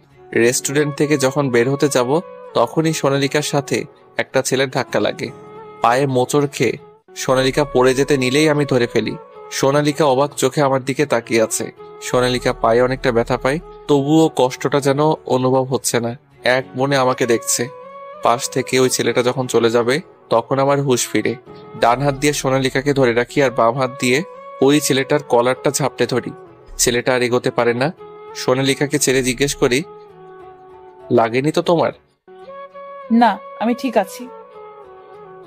S4: রেস্টুরেন্ট থেকে যখন বের হতে যাব, তখনই সোনালিকার সাথে একটা ছেলের ধাক্কা লাগে। পায়ে মোচড় খেয়ে সোনালিকা পড়ে যেতে নিলেই আমি ধরে ফেলি। সোনালিকা অবাক চোখে আমার দিকে তাকিয়ে আছে। সোনালিকা পায়ে অনেকটা ব্যথা পায়, তবুও কষ্টটা যেন অনুভব হচ্ছে না। এক মনে আমাকে দেখছে। পাশ থেকে ওই ছেলেটা যখন চলে যাবে, তখন আমার হুঁশ ফিরে। ডান হাত দিয়ে সোনালিকাকে ধরে রাখি আর বাম হাত দিয়ে ওই ছেলেটার কলারটা ঝাপটে ধরি। ছেলেটা আর এগোতে পারে না। সোনালিকাকে ছেড়ে জিজ্ঞেস করি, লাগেনি তো তোমার?
S10: না, আমি ঠিক আছি।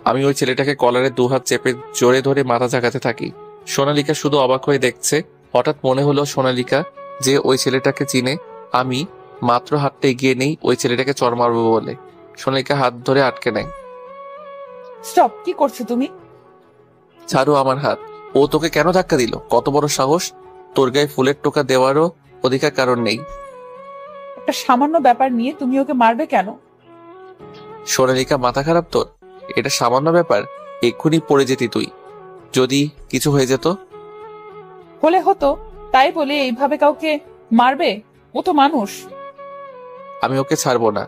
S4: আমি ওই ছেলেটাকে কলারে 2 হাত চেপে জোরে ধরে মাথা ঝাঁকাতে থাকি। সোনালিকা শুধু অবাক হয়ে দেখছে। হঠাৎ মনে হলো সোনালিকা যে ওই ছেলেটাকে চিনে। আমি মাত্র হাতটা এগিয়ে নেই ওই ছেলেটাকে চড় মারবো বলে। সোনালিকা হাত ধরে আটকে নেয়।
S10: স্টপ! কি করছো তুমি?
S4: ছাড়ো আমার হাত। ও তোকে কেন ধাক্কা দিল? কত বড় সাহস! তোর গায়ে ফুলের টোকা দেওয়ারও অধিকার কারণ নেই।
S10: একটা সামান্য ব্যাপার নিয়ে তুমি ওকে মারবে কেন?
S4: সোনালিকা, মাথা খারাপ তোর? এটা সামান্য ব্যাপার? এক্ষুনি পড়ে যেতি তুই যদি কিছু হয়ে যেত।
S10: হলে হতো, তাই বলে এইভাবে কাউকে মারবে? ও তো মানুষ।
S4: আমি ওকে ছাড়বো না।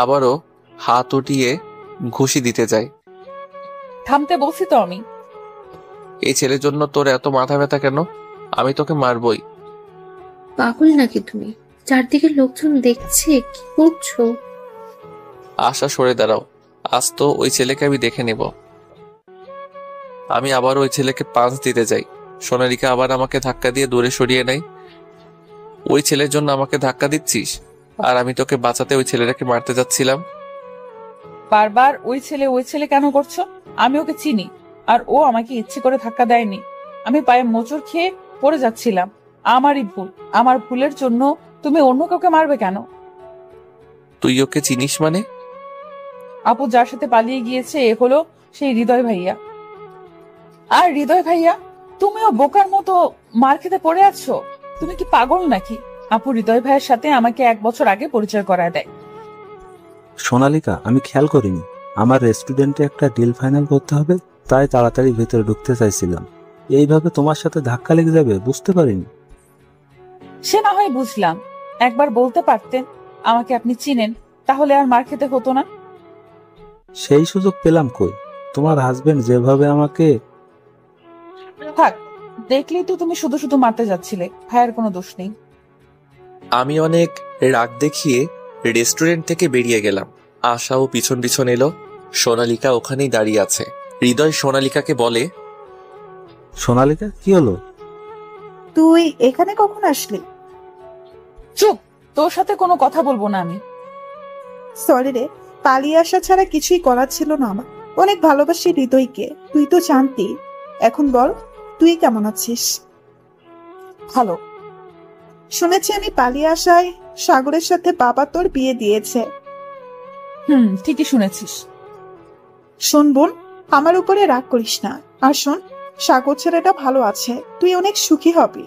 S4: আবারও হাত উঠিয়ে ঘুষি দিতে যাই।
S10: থামতে বলছি তো আমি।
S4: এই ছেলের জন্য তোর এত মাথা ব্যথা কেন? আমি তোকে মারবই।
S7: পাগল নাকি তুমি? চারদিকে লোকজন দেখছে, কি করছো?
S4: আশা, সরে দাঁড়াও। আজ তো ওই ছেলেকে আমি দেখে নেব। আমি আবার ওই ছেলেকে পাঁচ দিতে যাই। সোনালিকা আবার আমাকে ধাক্কা দিয়ে দূরে সরিয়ে নেয়। ওই ছেলের জন্য আমাকে ধাক্কা দিচ্ছিস? আর আমি তোকে বাঁচাতে ওই ছেলেটাকে মারতে যাচ্ছিলাম।
S10: বারবার ওই ছেলে কেন করছো? আমি ওকে চিনি, আর ও আমাকে ইচ্ছে করে ধাক্কা দেয়নি। আমি পায়ে মোচড় খেয়ে পড়ে যাচ্ছিলাম। আমারই ভুল। আমার ভুলের জন্য তুমি অন্য কাউকে মারবে কেন?
S4: তুই ওকে চিনিস মানে?
S10: আপু যার সাথে পালিয়ে গিয়েছে এ হলো সেই হৃদয় ভাইয়া। আর হৃদয় ভাইয়া, তুমিও বোকার মতো মার খেতে পড়ে আছো? তুমি কি পাগল নাকি? আপু হৃদয় ভাইয়ের সাথে আমাকে 1 বছর আগে পরিচয় করায় দেয়।
S3: সোনালিকা, আমি খেয়াল করিনি। আমার রেস্টুরেন্টে একটা ডিল ফাইনাল করতে হবে, তাই তাড়াতাড়ি ভেতরে ঢুকতে চাইছিলাম। এইভাবে তোমার সাথে ধাক্কা লেগে যাবে বুঝতে পারিনি।
S10: সে না হয় বুঝলাম, একবার বলতে পারতেন আমাকে আপনি চিনেন, তাহলে আর মার খেতে হতো না।
S3: সেই সুযোগ পেলাম কই? তোমার হাজবেন্ড যেভাবে আমাকে...
S10: থাক, দেখলেই তো তুমি শুধু শুধু মারতে যাচ্ছিলে। ভাইয়ের কোনো দোষ নেই।
S4: আমি অনেক রাগ দেখিয়ে রেস্টুরেন্ট থেকে বেরিয়ে গেলাম। আশাও পিছন পিছন এলো। সোনালিকা ওখানেই দাঁড়িয়ে আছে। হৃদয় সোনালিকাকে বলে,
S3: সোনালিকা, কি হলো?
S2: তুই এখানে কখন আসলি?
S10: চুপ! তোর সাথে কোনো কথা বলবো না আমি।
S2: সরি রে, পালিয়ে আসা ছাড়া কিছুই করার ছিল না আমার। অনেক ভালোবাসি হৃদয়কে, তুই তো জানতি। এখন বল, তুই কেমন আছিস?
S10: ভালো।
S2: শুনেছি আমি পালিয়ে আসায় সাগরের সাথে বাবা তোর বিয়ে দিয়েছে।
S10: ঠিকই শুনেছিস।
S2: শোন বোন, আমার উপরে রাগ করিস না। আর শোন, সাগর ছেলেটা ভালো আছে, তুই অনেক সুখী হবি।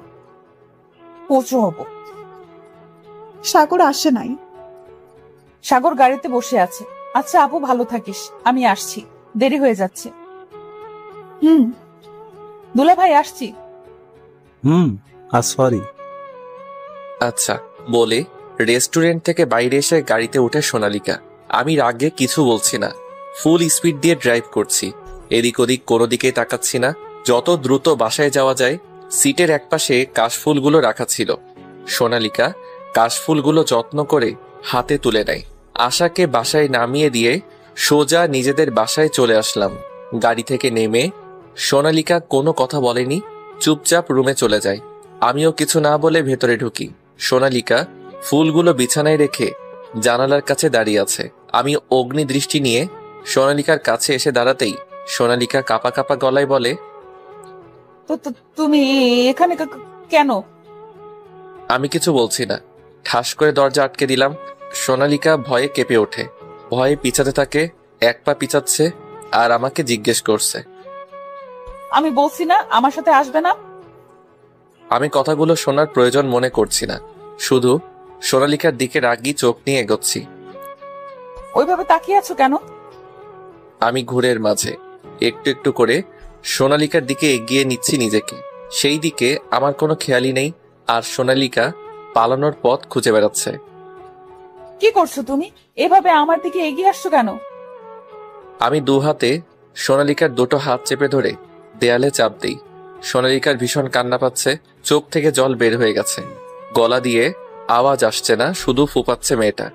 S10: পচু হব।
S2: সাগর আসে নাই।
S10: সাগর গাড়িতে বসে আছে। আচ্ছা আপু, ভালো থাকিস, আমি আসছি, দেরি হয়ে যাচ্ছে।
S2: হুম।
S10: দুলা ভাই, আসছি।
S3: সরি।
S4: আচ্ছা বলে রেস্টুরেন্ট থেকে বাইরে এসে গাড়িতে উঠে সোনালিকা। আমি রাগে কিছু বলছি না, ফুল স্পিড দিয়ে ড্রাইভ করছি। এদিক ওদিক কোনো দিকে তাকাচ্ছি না। যত দ্রুত বাসায় যাওয়া যায়। সিটের একপাশে কাশফুলগুলো রাখা ছিল। সোনালিকা কাশফুলগুলো যত্ন করে হাতে তুলে নেয়। আশাকে বাসায় নামিয়ে দিয়ে সোজা নিজেদের বাসায় চলে আসলাম। গাড়ি থেকে নেমে সোনালিকা কোনো কথা বলেনি, চুপচাপ রুমে চলে যায়। আমিও কিছু না বলে ভেতরে ঢুকি। সোনালিকা ফুলগুলো বিছানায় রেখে জানালার কাছে দাঁড়িয়ে আছে। আমি অগ্নি দৃষ্টি নিয়ে সোনালিকার কাছে এসে দাঁড়াতেই সোনালিকা কাপা কাপা গলায় বলে,
S10: তুমি এখানে কেন?
S4: আমি কিছু বলছি না। ঠাস করে দরজা আটকে দিলাম। সোনালিকা ভয়ে কেঁপে ওঠে, ভয়ে পিছাতে থাকে। এক পা পিছাচ্ছে আর আমাকে জিজ্ঞেস করছে,
S10: আমি বলছি না আমার সাথে আসবে না?
S4: আমি কথাগুলো শোনার প্রয়োজন মনে করছি না, শুধু সোনালিকার দিকে রাগি চোখ নিয়ে এগোচ্ছি।
S10: ওইভাবে তাকিয়ে আছো কেন?
S4: আমি ঘুরের মাঝে একটু একটু করে সোনালিকার দিকে এগিয়ে নিচ্ছি নিজেকে। সেই দিকে আমার কোনো খেয়ালই নেই, আর সোনালিকা পালানোর পথ খুঁজে বেড়াচ্ছে।
S10: কি করছো তুমি? এভাবে আমার দিকে এগিয়ে আসছো কেন?
S4: আমি দু হাতে সোনালিকার দুটো হাত চেপে ধরে দেয়ালে চাপ দেই। সোনালিকার ভীষণ কান্না পাচ্ছে, চোখ থেকে জল বের হয়ে গেছে। গলা দিয়ে আওয়াজ আসছে না, শুধু ফুপাচ্ছে মেয়েটা।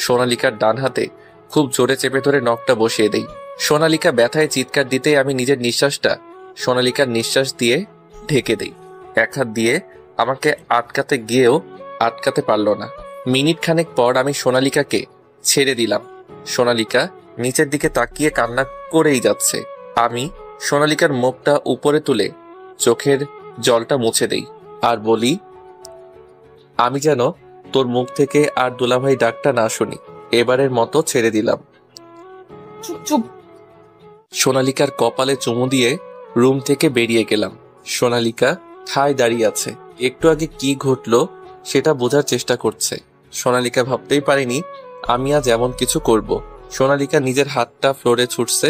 S4: সোনালিকার ডান হাতে খুব জোরে চেপে ধরে নখটা বসিয়ে দেই। সোনালিকা ব্যথায় চিৎকার দিতে আমি নিজের নিঃশ্বাসটা সোনালিকার নিঃশ্বাস দিয়ে ঢেকে দেই। এক হাত দিয়ে আমাকে আটকাতে গিয়েও আটকাতে পারল না। মিনিট খানেক পর আমি সোনালিকাকে ছেড়ে দিলাম। সোনালিকা নিচের দিকে তাকিয়ে কান্না করেই যাচ্ছে। আমি সোনালিকার মুখটা উপরে তুলে চোখের জলটা মুছে দেই আর বলি, আমি যেন তোর মুখ থেকে আর দুলাভাই ডাকটা না শুনি। এবারের মতো ছেড়ে দিলাম।
S10: চুপ।
S4: সোনালিকার কপালে চুমু দিয়ে রুম থেকে বেরিয়ে গেলাম। সোনালিকা ঠায় দাঁড়িয়ে আছে, একটু আগে কি ঘটলো সেটা বোঝার চেষ্টা করছে। সোনালিকা ভাবতেই পারেনি আমি আজ এমন কিছু করব। সোনালিকা নিজের হাতটা ফ্লোরে ছুটছে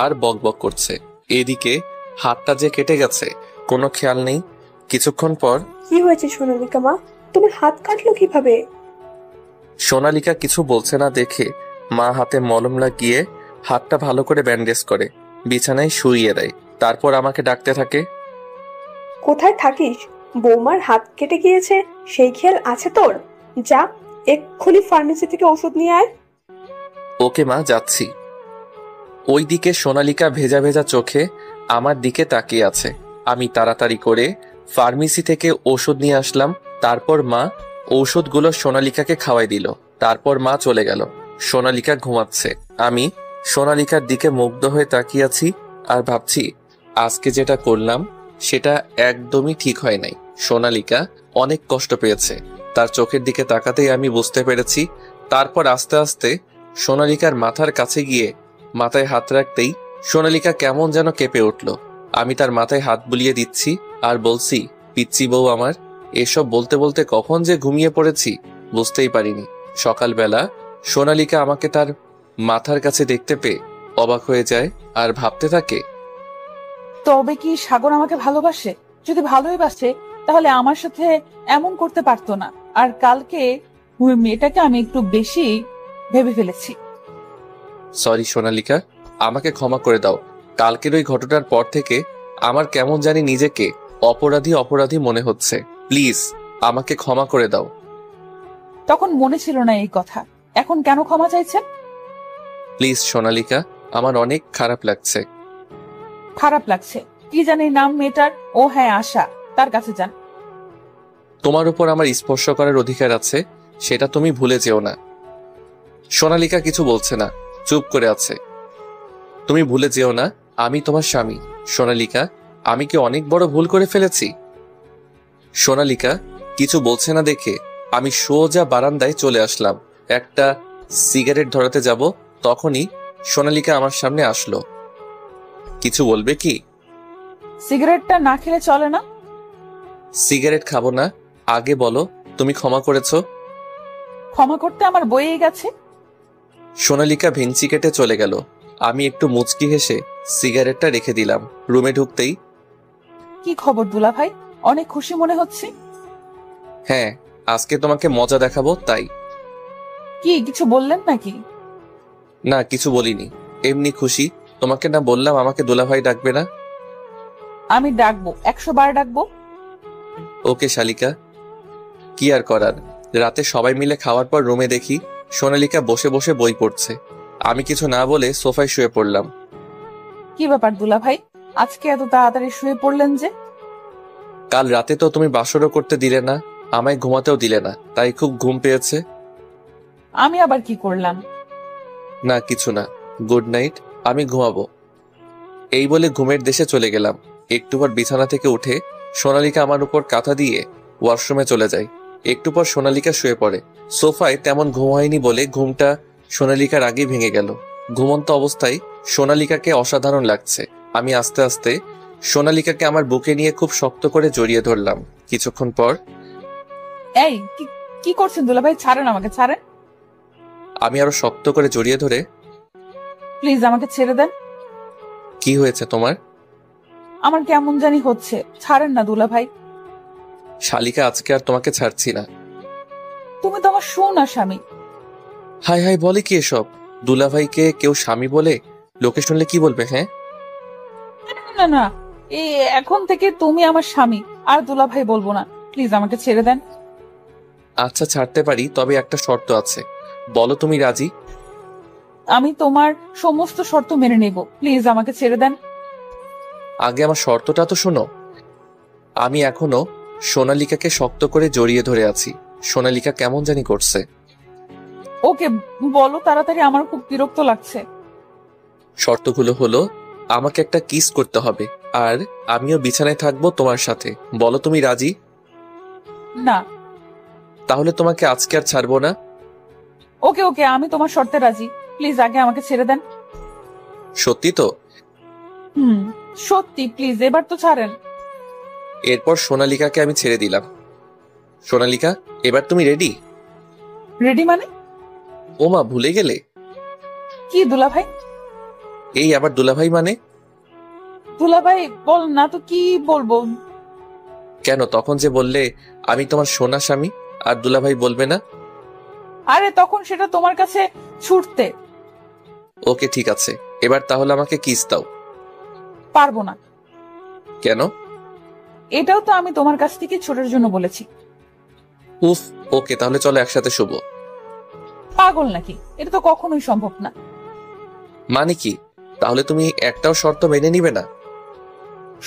S4: আর বকবক করছে। এদিকে হাতটা যে কেটে গেছে কোনো খেয়াল নেই। কিছুক্ষণ পর,
S5: কি হয়েছে সোনালিকা মা, তোমার হাত কাটলো কিভাবে?
S4: সোনালিকা কিছু বলছে না দেখে মা হাতে মলম লাগিয়ে হাতটা ভালো করে ব্যান্ডেজ করে বিছানায় শুইয়ে দেয়। তারপর আমাকে ডাকতে থাকে,
S5: কোথায় থাকিস? বৌমার হাত কেটে গিয়েছে সেই খেয়াল আছে তোর? যা এক্ষুনি ফার্মেসি থেকে ওষুধ নিয়ে আয়।
S4: ওকে মা, যাচ্ছি। ওইদিকে সোনালিকা ভেজা ভেজা চোখে আমার দিকে তাকিয়ে আছে। আমি তাড়াতাড়ি করে ফার্মেসি থেকে ওষুধ নিয়ে আসলাম। তারপর মা ঔষধগুলো সোনালিকাকে খাওয়াই দিল। তারপর মা চলে গেল। সোনালিকা ঘুমাচ্ছে। আমি সোনালিকার দিকে মুগ্ধ হয়ে তাকিয়ে আছি আর ভাবছি আজকে যেটা করলাম সেটা একদমই ঠিক হয় নাই। সোনালিকা অনেক কষ্ট পেয়েছে। তার চোখের দিকে তাকাতেই আমি বুঝতে পেরেছি। তারপর আস্তে আস্তে সোনালিকার মাথার কাছে গিয়ে মাথায় হাত রাখতেই সোনালিকা কেমন যেন কেঁপে উঠল। আমি তার মাথায় হাত বুলিয়ে দিচ্ছি আর বলছি, পিচ্চি বউ আমার। এসব বলতে বলতে কখন যে ঘুমিয়ে পড়েছি বুঝতেই পারিনি। সকালবেলা সোনালিকা আমাকে তার মাথার কাছে দেখতে পেয়ে অবাক হয়ে যায় আর ভাবতে থাকে,
S10: তবে কি সাগর আমাকে ভালোবাসে? যদি ভালোই বাসে তাহলে আমার সাথে এমন করতে পারতো না। আর কালকে ওই মেয়েটাকে আমি একটু বেশি ভেবে ফেলেছি।
S4: সরি সোনালিকা, আমাকে ক্ষমা করে দাও। কালকের ওই ঘটনার পর থেকে আমার কেমন জানি নিজেকে অপরাধী অপরাধী মনে হচ্ছে। প্লিজ আমাকে ক্ষমা করে দাও।
S10: তখন মনে ছিল না এই কথা, এখন কেন ক্ষমা চাইছেন?
S4: প্লিজ সোনালিকা, আমার অনেক খারাপ লাগছে।
S10: খারাপ লাগছে? কি জানি নাম মেয়েটার? ও হ্যাঁ, আশা। তার কাছে যান।
S4: তোমার উপর আমার স্পর্শ করার অধিকার আছে, সেটা তুমি ভুলে যেও না। সোনালিকা কিছু বলছে না, চুপ করে আছে। তুমি ভুলে যেও না আমি তোমার স্বামী। সোনালিকা, আমি কি অনেক বড় ভুল করে ফেলেছি? সোনালিকা কিছু বলছে না দেখে আমি সোজা বারান্দায় চলে আসলাম। একটা সিগারেট ধরাতে যাব, তখনই সোনালিকা আমার সামনে আসলো। কিছু বলবে কি?
S10: সিগারেটটা না খেলে চলে না?
S4: সিগারেট খাবো না, আগে বলো তুমি ক্ষমা করেছো?
S10: ক্ষমা করতে আমার বইয়ে গেছে।
S4: সোনালিকা ভেঙচি কেটে চলে গেল। আমি একটু মুচকি হেসে সিগারেটটা রেখে দিলাম। রুমে ঢুকতেই,
S10: কি খবর দুলা ভাই, অনেক খুশি মনে হচ্ছে।
S4: হ্যাঁ, আজকে তোমাকে মজা দেখাবো তাই।
S10: কি কিছু বললেন নাকি?
S4: না, কিছু বলিনি, এমনি খুশি। তোমাকে না বললাম আমাকে দুলাভাই ডাকবে না?
S10: আমি ডাকবো, 100 বার ডাকবো।
S4: ওকে শালিকা। কি আর করার, রাতে সবাই মিলে খাওয়ার পর রুমে দেখি সোনালিকা বসে বসে বই পড়ছে। আমি কিছু না বলে সোফায় শুয়ে পড়লাম।
S10: কি ব্যাপার দুলা ভাই, আজকে এত তাড়াতাড়ি শুয়ে পড়লেন যে?
S4: কাল রাতে তো তুমি বাসরও করতে দিলে না, আমায় ঘুমাতেও দিলে না, তাই খুব ঘুম পেয়েছে।
S10: আমি আবার কি করলাম?
S4: না কিছু না, গুড নাইট, আমি ঘুমাবো। এই বলে ঘুমের দেশে চলে গেলাম। একটু পর বিছানা থেকে উঠে সোনালিকা আমার উপর কাঁথা দিয়ে ওয়াশরুমে চলে যায়। একটু পর সোনালিকা শুয়ে পড়ে। সোফায় তেমন ঘুম হয়নি বলে ঘুমটা সোনালিকার আগেই ভেঙে গেল। ঘুমন্ত অবস্থায় সোনালিকাকে অসাধারণ লাগছে। আমি আস্তে আস্তে সোনালিকাকে আমার বুকে নিয়ে খুব শক্ত করে জড়িয়ে ধরলাম। কিছুক্ষণ পর,
S10: এই কি করছেন দুলা ভাই, ছাড়েন আমাকে, ছাড়েন।
S4: আমি আরো শক্ত করে জড়িয়ে ধরে,
S10: প্লিজ আমাকে ছেড়ে দেন।
S4: কি হয়েছে তোমার?
S10: আমার কেমন জানি হচ্ছে, ছাড়েন না দুলা ভাই।
S4: শালিকা, আজকে আর তোমাকে ছাড়ছি না।
S10: তুমি তো আমার শোনা স্বামী।
S4: হাই হাই, বলে কি এসব? দুলাভাইকে কেউ স্বামী বলে? লোকে শুনলে কি বলবে? হ্যাঁ
S10: না না, এখন থেকে তুমি আমার স্বামী, আর দুলা ভাই বলবো না। প্লিজ আমাকে ছেড়ে দেন।
S4: আচ্ছা, ছাড়তে পারি, তবে একটা শর্ত আছে। বলো তুমি রাজি?
S10: আমি তোমার সমস্ত শর্ত মেনে নেব, প্লিজ আমাকে ছেড়ে দেন।
S4: আগে আমার শর্তটা তো শোনো। আমি এখনো সোনালিকাকে শক্ত করে জড়িয়ে ধরে আছি। সোনালিকা কেমন জানি করছে।
S10: ওকে বলো তাড়াতাড়ি, আমার খুব বিরক্ত লাগছে।
S4: শর্তগুলো হলো, আমাকে একটা কিস করতে হবে, আর আমিও বিছানায় থাকবো তোমার সাথে। বলো তুমি রাজি?
S10: না।
S4: তাহলে তোমাকে আজকে আর ছাড়বো না।
S10: ওকে ওকে, আমি তোমার শর্তে রাজি, প্লিজ আগে আমাকে ছেড়ে দেন।
S4: সত্যি তো?
S10: সত্যি, প্লিজ এবার তো ছাড়েন।
S4: এরপর সোনালিকাকে আমি ছেড়ে দিলাম। সোনালিকা, এবার তুমি রেডি?
S10: রেডি মানে?
S4: ওমা, ভুলে গেলে?
S10: কি দুলা ভাই?
S4: এই আবার দুলাভাই মানে?
S10: দুলা ভাই বল না তো, কি বলবো?
S4: কেন, তখন যে বললে আমি তোমার সোনা স্বামী, আর দুলাভাই বলবে না?
S10: আরে তখন সেটা তোমার কাছে ছুটতে।
S4: ওকে ঠিক আছে, এবার তাহলে আমাকে কিস দাও।
S10: পারবো না।
S4: কেন?
S10: এটাও তো আমি তোমার কাছ থেকে ছোটের জন্য বলেছি।
S4: উফ, ওকে তাহলে চলো একসাথে শুভ।
S10: পাগল নাকি? এটা তো কখনোই সম্ভব না।
S4: মানে কি? তাহলে তুমি একটাও শর্ত মেনে নিবে না?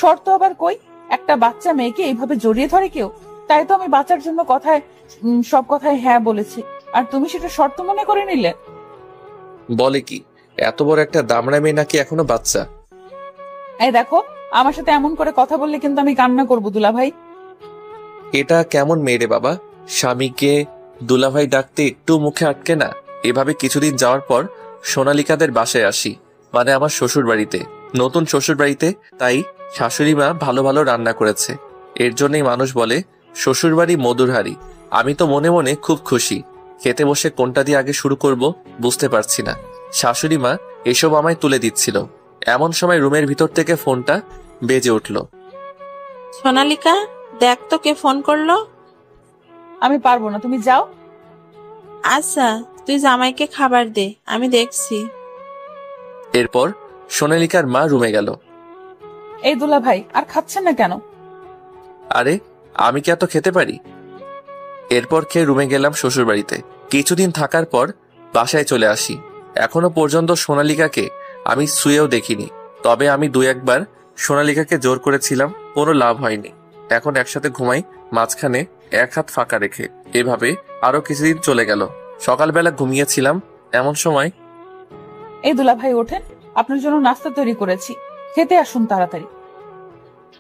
S10: শর্ত আবার কই? একটা বাচ্চা মেয়েকে এইভাবে জড়িয়ে ধরে কেউ? তাই তো আমি বাচ্চার জন্য সব কথায় হ্যাঁ বলেছি, আর তুমি সেটা শর্ত মনে করে নিলে।
S4: বলে কি, এত বড় একটা দামড়া মেয়ে নাকি এখনো বাচ্চা?
S10: এই দেখো, আমার সাথে এমন করে কথা বললে কিন্তু আমি কান্না করবো দুলা ভাই।
S4: এটা কেমন মেয়ে রে বাবা, স্বামীকে দুলাভাই ডাকতে একটু মুখে আটকে না। এভাবে কিছুদিন যাওয়ার পর সোনালিকাদের বাসায় আসি, মানে আমার শ্বশুর বাড়িতে, নতুন শ্বশুর বাড়িতে। তাই শাশুড়ি মা ভালো ভালো রান্না করেছে। এর জন্যই মানুষ বলে শ্বশুর বাড়ি মধুর হাঁড়ি। আমি তো মনে মনে খুব খুশি। খেতে বসে কোনটা দিয়ে আগে শুরু করব বুঝতে পারছি না। শাশুড়ি মা এসব আমায় তুলে দিচ্ছিল। এমন সময় রুমের ভিতর থেকে ফোনটা বেজে উঠল।
S9: সোনালিকা, দেখ তো কে ফোন করলো।
S10: আমি পারবো না, তুমি যাও।
S9: আচ্ছা, তুই জামাইকে খাবার দে, আমি দেখছি।
S4: এরপর সোনালিকার মা রুমে গেল।
S10: এই দুলা ভাই, আর খাচ্ছেন না কেন?
S4: আরে, আমি কি এত খেতে পারি? এরপর খেয়ে রুমে গেলাম শ্বশুর বাড়িতে। কিছুদিন থাকার পর বাসায় চলে আসি। এখনো পর্যন্ত সোনালিকাকে আমি শুয়েও দেখিনি। তবে আমি 2-1 বার সোনালিকাকে জোর করেছিলাম, কোনো লাভ হয়নি। এখন একসাথে ঘুমাই, মাঝখানে এক হাত ফাঁকা রেখে। এভাবে আরো কিছুদিন চলে গেল। সকালবেলা ঘুমিয়েছিলাম, এমন সময়,
S10: এই দুলা ভাই ওঠেন, আপনার জন্য নাস্তা তৈরি করেছি, খেতে আসুন তাড়াতাড়ি।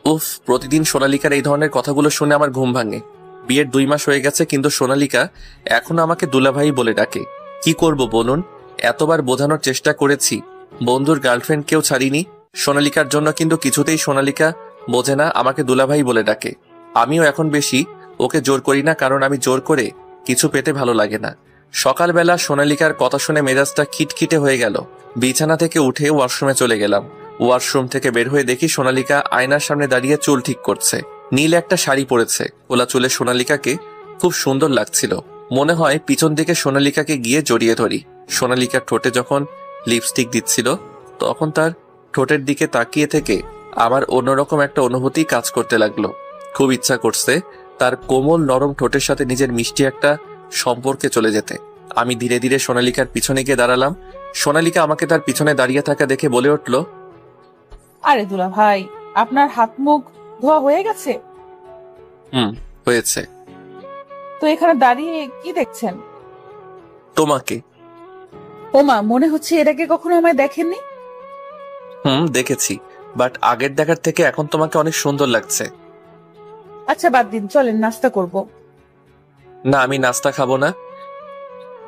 S4: উফ, প্রতিদিন সোনালিকার এই ধরনের কথাগুলো শুনে আমার ঘুম ভাঙে। বিয়ের 2 মাস হয়ে গেছে, কিন্তু সোনালিকা এখনো আমাকে দুলাভাই বলে ডাকে। কি করব বলুন? এতবার বোঝানোর চেষ্টা করেছি, বন্ধুর গার্লফ্রেন্ড কেউ ছাড়িনি সোনালিকার জন্য, কিন্তু কিছুতেই সোনালিকা বোঝে না, আমাকে দুলাভাই বলে ডাকে। আমিও এখন বেশি ওকে জোর করি না, কারণ আমি জোর করে কিছু পেতে ভালো লাগে না। সকালবেলা সোনালিকার কথা শুনে মেজাজটা খিটখিটে হয়ে গেল। বিছানা থেকে উঠে ওয়াশরুমে চলে গেলাম। ওয়াশরুম থেকে বের হয়ে দেখি সোনালিকা আয়নার সামনে দাঁড়িয়ে চুল ঠিক করছে। নীল একটা শাড়ি পরেছে। ওলা চুলে সোনালিকাকে খুব সুন্দর লাগছিল। মনে হয় পিছন দিকে সোনালিকাকে গিয়ে জড়িয়ে ধরি। সোনালিকার ঠোঁটে যখন লিপস্টিক দিচ্ছিল তখন তার ঠোঁটের দিকে তাকিয়ে থেকে আমার অন্যরকম একটা অনুভূতি কাজ করতে লাগলো। খুব ইচ্ছা করছে তার কোমল নরম ঠোঁটের সাথে নিজের মিষ্টি একটা সম্পর্কে চলে যেতে। আমি ধীরে ধীরে সোনালিকার পিছনে গিয়ে দাঁড়ালাম। সোনালিকা আমাকে তার পিছনে দাঁড়িয়ে থাকা দেখে বলে উঠল,
S10: আরে দুলা ভাই, আপনার হাত মুখ ধোয়া হয়ে গেছে?
S4: হয়েছে।
S10: তো এখানে দাঁড়িয়ে কি দেখছেন?
S4: তোমাকে।
S10: ওমা, মনে হচ্ছে এর আগে কখনো আমায় দেখেননি।
S4: দেখেছি, বাট আগের দেখার থেকে এখন তোমাকে অনেক সুন্দর লাগছে।
S10: আচ্ছা বাদ দিন, চলেন নাস্তা করব।
S4: না, আমি নাস্তা খাবো না।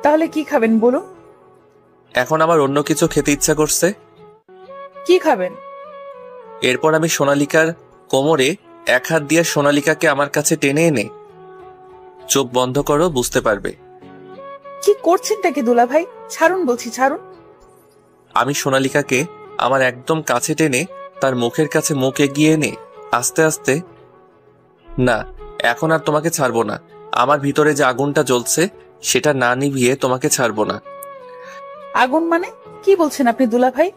S10: তাহলে কি খাবেন বলুন?
S4: এখন আমার অন্য কিছু খেতে ইচ্ছা করছে।
S10: কি খাবেন?
S4: এরপর আমি সোনালিকার কোমরে এক হাত দিয়ে সোনালিকাকে আমার কাছে টেনে এনে, চোখ বন্ধ করো, বুঝতে পারবে।
S10: কি করছেনটা কি দুলা ভাই? ছাড়ুন বলছি, ছাড়ুন।
S4: আমি সোনালিকাকে আমার একদম কাছে টেনে তার মুখের কাছে মুখ এগিয়ে এনে আস্তে আস্তে, না এখন আর তোমাকে ছাড়বো না। আমার ভিতরে যে আগুনটা জ্বলছে সেটা না নিভিয়ে তোমাকে ছাড়বো না।
S10: আগুন মানে কি বলছেন আপনি দুলা ভাই?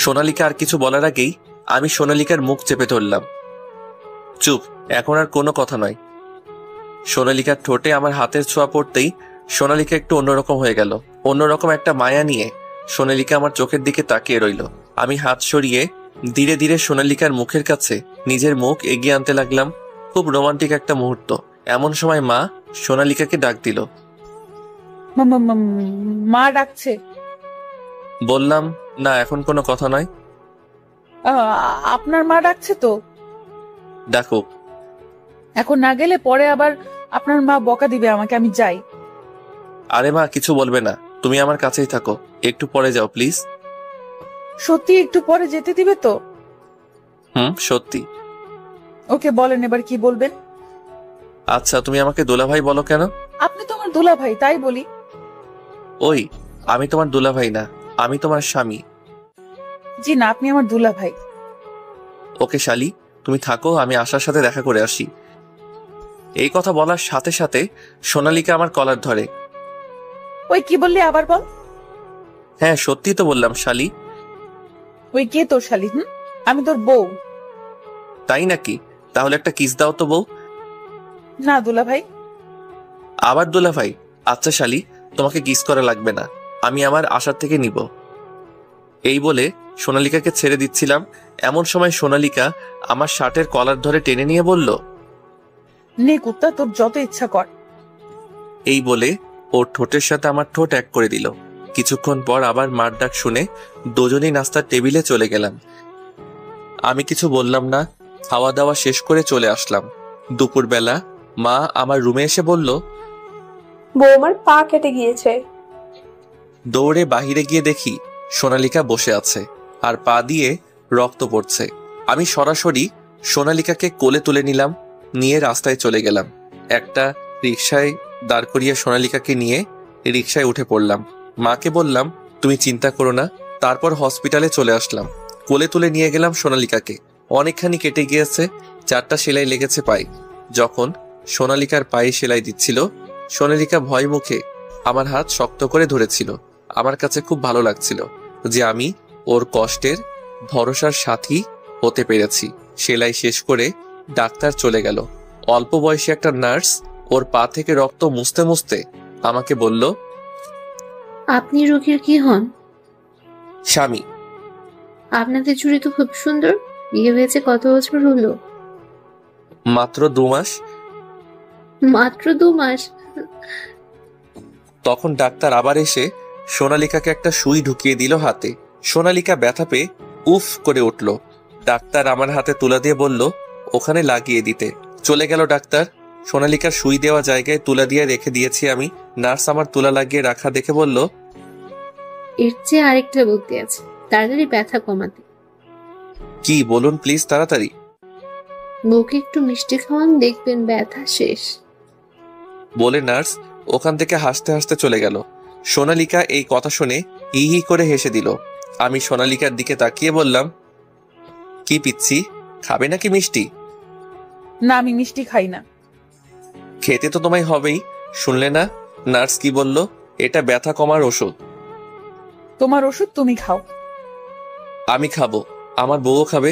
S4: সোনালিকা আর কিছু বলার আগেই আমি সোনালিকার মুখ চেপে ধরলাম। চুপ, এখন আর কোনো কথা নয়। সোনালিকার ঠোঁটে আমার হাতের ছোঁয়া পড়তেই সোনালিকা একটু অন্যরকম হয়ে গেল। অন্যরকম একটা মায়া নিয়ে সোনালিকা আমার চোখের দিকে তাকিয়ে রইল। আমি হাত সরিয়ে ধীরে ধীরে সোনালিকার মুখের কাছে নিজের মুখ এগিয়ে আনতে লাগলাম। খুব রোমান্টিক একটা মুহূর্ত। এমন সময় মা সোনালিকাকে ডাক দিল।
S10: মা ডাকছে?
S4: বললাম, না এখন কোনো কথা নয়।
S10: আপনার মা ডাকছে তো?
S4: ডাকুক।
S10: এখন না গেলে পরে আবার আপনার মা বকা দিবে আমাকে। আমি যাই।
S4: আরে মা কিছু বলবে না, তুমি আমার কাছেই থাকো। একটু পরে যাও প্লিজ।
S10: সত্যি একটু পরে যেতে দিবে তো?
S4: সত্যি।
S10: ওকে বলেন এবার কি বলবেন।
S4: আচ্ছা, তুমি আমাকে দুলাভাই বলো কেন?
S10: আপনি তো আমার দুলা ভাই, তাই বলি।
S4: ওই, আমি তোমার দুলাভাই না, আমি তোমার স্বামী।
S10: জি না, আপনি আমার দুলা ভাই।
S4: ওকে শালি, তুমি থাকো, আমি আশার সাথে দেখা করে আসি। এই কথা বলার সাথে সাথে সোনালিকা আমার কলার ধরে।
S10: ওই কি বললি, আবার বল।
S4: হ্যাঁ সত্যি তো বললাম শালি।
S10: ওই কে তোর শালি? আমি তোর বউ।
S4: তাই নাকি? তাহলে একটা কিস দাও তো বউ।
S10: না দুলা ভাই।
S4: আবার দুলাভাই? আচ্ছা শালি, তোমাকে কিস করা লাগবে না, আমি আমার আশার থেকে নিব। এই বলে সোনালিকাকে ছেড়ে দিচ্ছিলাম, এমন সময় সোনালিকা আমার শার্টের কলার ধরে টেনে নিয়ে বলল,
S10: নে কুত্তা, তোর যত ইচ্ছা কর।
S4: এই বলে ওর ঠোঁটের সাথে আমার ঠোঁট এক করে দিল। কিছুক্ষণ পর আবার মার ডাক শুনে দুজনেই নাস্তার টেবিলে চলে গেলাম। আমি কিছু বললাম না, খাওয়া দাওয়া শেষ করে চলে আসলাম। দুপুরবেলা মা আমার রুমে এসে বলল,
S5: বৌমার পা কেটে গিয়েছে।
S4: দৌড়ে বাহিরে গিয়ে দেখি সোনালিকা বসে আছে আর পা দিয়ে রক্ত পড়ছে। আমি সরাসরি সোনালিকাকে কোলে তুলে নিলাম, নিয়ে রাস্তায় চলে গেলাম। একটা রিকশায় দাঁড় করিয়ে সোনালিকাকে নিয়ে রিকশায় উঠে পড়লাম। মাকে বললাম, তুমি চিন্তা করো না। তারপর হসপিটালে চলে আসলাম। কোলে তুলে নিয়ে গেলাম সোনালিকাকে। অনেকখানি কেটে গিয়েছে, 4টা সেলাই লেগেছে পায়ে। যখন সোনালিকার পায়ে সেলাই দিচ্ছিল, সোনালিকা ভয় মুখে আমার হাত শক্ত করে ধরেছিল। আমার কাছে খুব ভালো লাগছিল যে আমি ওর কষ্টের ভরসার সাথী হতে পেরেছি। সেলাই শেষ করে ডাক্তার চলে গেল। অল্প বয়সী একটা নার্স ওর পা থেকে রক্ত মুছতে মুছতে আমাকে বলল,
S7: আপনি রোগীর কি হন?
S4: স্বামী।
S7: আপনাদের জুড়ি তো খুব সুন্দর। বিয়ে হয়েছে কত বছর হলো?
S4: মাত্র 2 মাস।
S7: মাত্র 2 মাস?
S4: তখন ডাক্তার আবার এসে সোনালিকাকে একটা সুই ঢুকিয়ে দিল হাতে। সোনালিকা ব্যথা পেয়ে উফ করে উঠল। ডাক্তার আমার হাতে তুলা দিয়ে বলল, ওখানে লাগিয়ে দিতে। চলে গেল ডাক্তার। সোনালিকার সুই দেওয়া জায়গায় তুলা দিয়ে রেখে দিয়েছি আমি। নার্স আমার তুলা লাগিয়ে রাখা দেখে বলল,
S7: এর চেয়ে আরেকটা বুদ্ধি আছে তাড়াতাড়ি ব্যথা কমাতে।
S4: কি বলুন প্লিজ, তাড়াতাড়ি।
S7: বউকে একটু মিষ্টি খাওয়ান, দেখবেন ব্যথা শেষ।
S4: বলে নার্স ওখান থেকে হাসতে হাসতে চলে গেল। সোনালিকা এই কথা শুনে হি হি করে হেসে দিল। আমি সোনালিকার দিকে তাকিয়ে বললাম, কি পিচ্ছি, খাবে নাকি মিষ্টি?
S10: না, আমি মিষ্টি খাই না।
S4: খেতে তো তোমায় হবেই। শুনলে না নার্স কি বলল? এটা ব্যথা কমার ওষুধ।
S10: তোমার ওষুধ তুমি খাও।
S4: আমি খাবো, আমার বউও খাবে।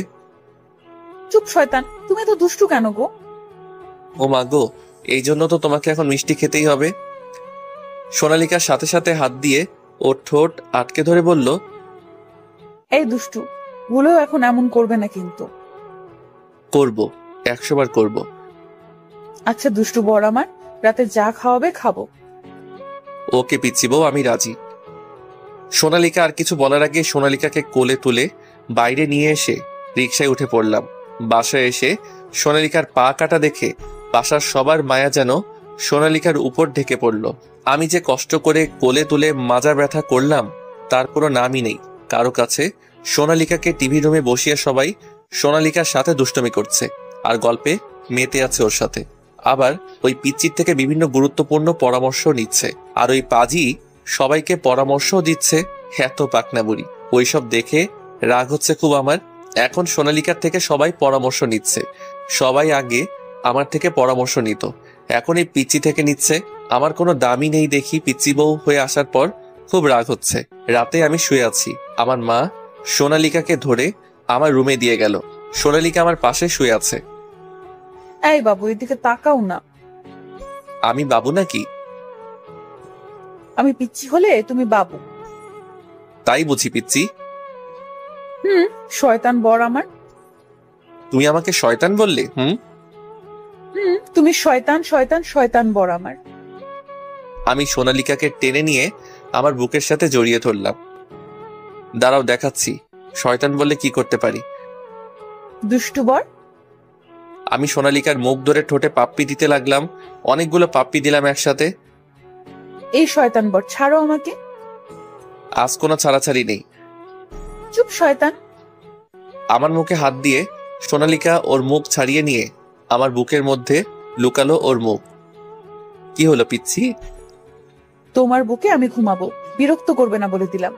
S10: চুপ শয়তান, তুমি এত দুষ্টু কেন গো?
S4: ও মা গো, এই জন্য তো তোমাকে এখন মিষ্টি খেতেই হবে। সোনালিকার সাথে সাথে হাত দিয়ে ওর ঠোঁট আটকে ধরে বলল,
S10: এই দুষ্টু, ভুলেও এখন এমন করবে না কিন্তু।
S4: করব, 100 বার করব।
S10: আচ্ছা দুষ্টু বর আমার, রাতে যা খাওয়াবে খাবো।
S4: ওকে পিচ্ছি বউ, আমি রাজি। সোনালিকা আর কিছু বলার আগে সোনালিকাকে কোলে তুলে বাইরে নিয়ে এসে রিকশায় উঠে পড়লাম। বাসায় এসে সোনালিকার পা কাটা দেখে বাসার সবার মায়া যেন সোনালিকার উপর ঢেকে পড়ল। আমি যে কষ্ট করে কোলে তুলে মাজা ব্যথা করলাম তার কোনো নামই নেই কারো কাছে। সোনালিকাকে টিভি রুমে বসিয়ে সবাই সোনালিকার সাথে দুষ্টমি করছে আর গল্পে মেতে আছে ওর সাথে। আবার ওই পিচ্চির থেকে বিভিন্ন গুরুত্বপূর্ণ পরামর্শ নিচ্ছে, আর ওই পাজি সবাইকে পরামর্শ দিচ্ছে। এত পাকনা বুড়ি। ওইসব দেখে রাগ হচ্ছে খুব আমার। এখন সোনালিকার থেকে সবাই পরামর্শ নিচ্ছে। সবাই আগে আমার থেকে পরামর্শ নিত, এখন এই পিচ্চি থেকে নিচ্ছে। আমার কোনো দামই নেই দেখি পিচ্চি বউ হয়ে আসার পর খুব রাগ হচ্ছে। রাতে আমি শুয়ে আছি, আমার মা সোনালিকাকে ধরে আমার রুমে দিয়ে গেল। সোনালিকা আমার পাশে শুয়ে আছে।
S10: এই বাবু, এদিকে তাকাও না।
S4: আমি বাবু নাকি?
S10: আমি পিচ্ছি হলে তুমি বাবু।
S4: তাই বুঝি পিচ্চি?
S10: শয়তান বর আমার।
S4: তুমি আমাকে শয়তান বললে?
S10: তুমি শয়তান শয়তান শয়তান বর আমার।
S4: আমি সোনালিকাকে টেনে নিয়ে আমার বুকের সাথে জড়িয়ে ধরলাম। দাঁড়াও দেখাচ্ছি শয়তান বললে কি করতে পারি।
S10: দুষ্টু বর।
S4: আমি সোনালিকার মুখ ধরে ঠোঁটে পাপ্পি দিতে লাগলাম। অনেকগুলো পাপ্পি দিলাম একসাথে।
S10: এই শয়তান বর, ছাড়ো আমাকে।
S4: আজ কোনো ছাড়াছাড়ি নেই।
S10: চুপ শয়তান।
S4: আমার মুখে হাত দিয়ে সোনালিকা ওর মুখ ছাড়িয়ে নিয়ে আমার বুকের মধ্যে লুকালো ওর মুখ। কি হলো পিচ্ছি?
S10: তোমার বুকে আমি ঘুমাবো, বিরক্ত করবে না বলে দিলাম।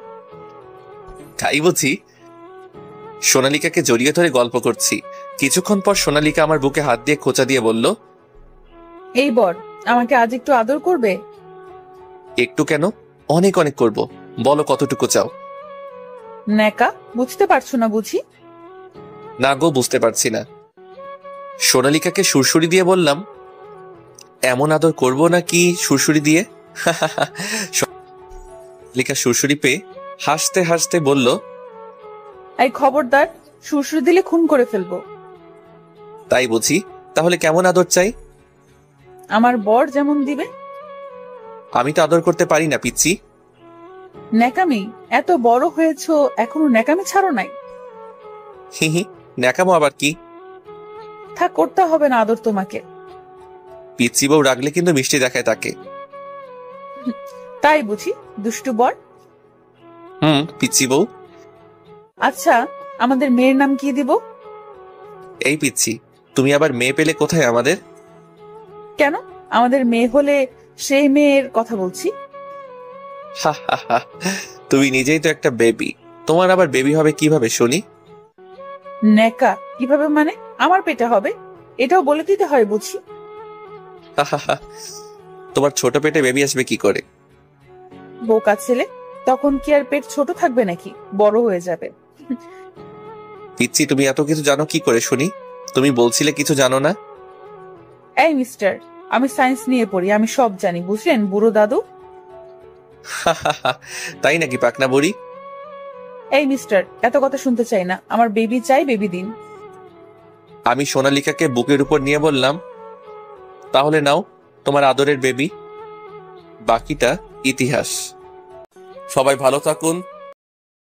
S4: তাই বুঝি? সোনালিকাকে জড়িয়ে ধরে গল্প করছি। কিছুক্ষণ পর সোনালিকা আমার বুকে হাত দিয়ে খোঁচা দিয়ে বলল,
S10: এই বর, আমাকে আজ একটু আদর করবে?
S4: একটু কেন, অনেক অনেক করব। বলো কতটুকু চাও?
S10: নেকা, বুঝতে পারছো না বুঝি?
S4: না গো, বুঝতে পারছি না। সোনালিকাকে সুরসুরি দিয়ে বললাম, এমন আদর করব নাকি সুরসুরি দিয়ে? সোনালিকা সুরসুরি পেয়ে হাসতে হাসতে বলল,
S10: এই খবরদার, সুরসুরি দিলে খুন করে ফেলবো।
S4: তাই বুঝি? তাহলে কেমন আদর চাই?
S10: আমার বর যেমন দিবে।
S4: আমি তো আদর করতে পারি না পিচ্চি।
S10: ন্যাকামি, এত বড় হয়েছো এখনো ন্যাকামি ছাড়ো নাই?
S4: হি হি, ন্যাকামো আবার কি?
S10: থাক, করতে হবে না আদর তোমাকে।
S4: পিচ্চি বউ রাগলে কিন্তু মিষ্টি দেখায় তাকে।
S10: তাই বুঝি, দুষ্টু বর।
S4: পিচ্চি বউ।
S10: আচ্ছা, আমাদের মেয়ের নাম কি দিব?
S4: এই পিচ্চি, তুমি আবার মেয়ে পেলে কোথায় আমাদের?
S10: কেন, আমাদের মেয়ে হলে সেই মেয়ের কথা বলছি।
S4: তুমি নিজেই তো একটা বেবি, তোমার আবার বেবি হবে কিভাবে শুনি?
S10: নেকা, কিভাবে মানে? আমার পেটে হবে, এটাও বলে দিতে হয় বুঝি।
S4: তোমার ছোট পেটে বেবি আসবে কি করে?
S10: বোকা ছেলে, তখন কি আর পেট ছোট থাকবে নাকি, বড় হয়ে যাবে।
S4: পিচ্চি, তুমি এত কিছু জানো কি করে শুনি? তুমি বলছিলে কিছু জানো না।
S10: এই মিস্টার, আমি সায়েন্স নিয়ে পড়ি, আমি সব জানি, বুঝলেন বুড়ো দাদু?
S4: তাই নাকি পাকনা বুড়ি?
S10: এই মিস্টার, এত কথা শুনতে চাই না, আমার বেবি চাই, বেবি দিন।
S4: আমি সোনালিকাকে বুকের উপর নিয়ে বললাম, তাহলে নাও তোমার আদরের বেবি। বাকিটা ইতিহাস। সবাই ভালো থাকুন।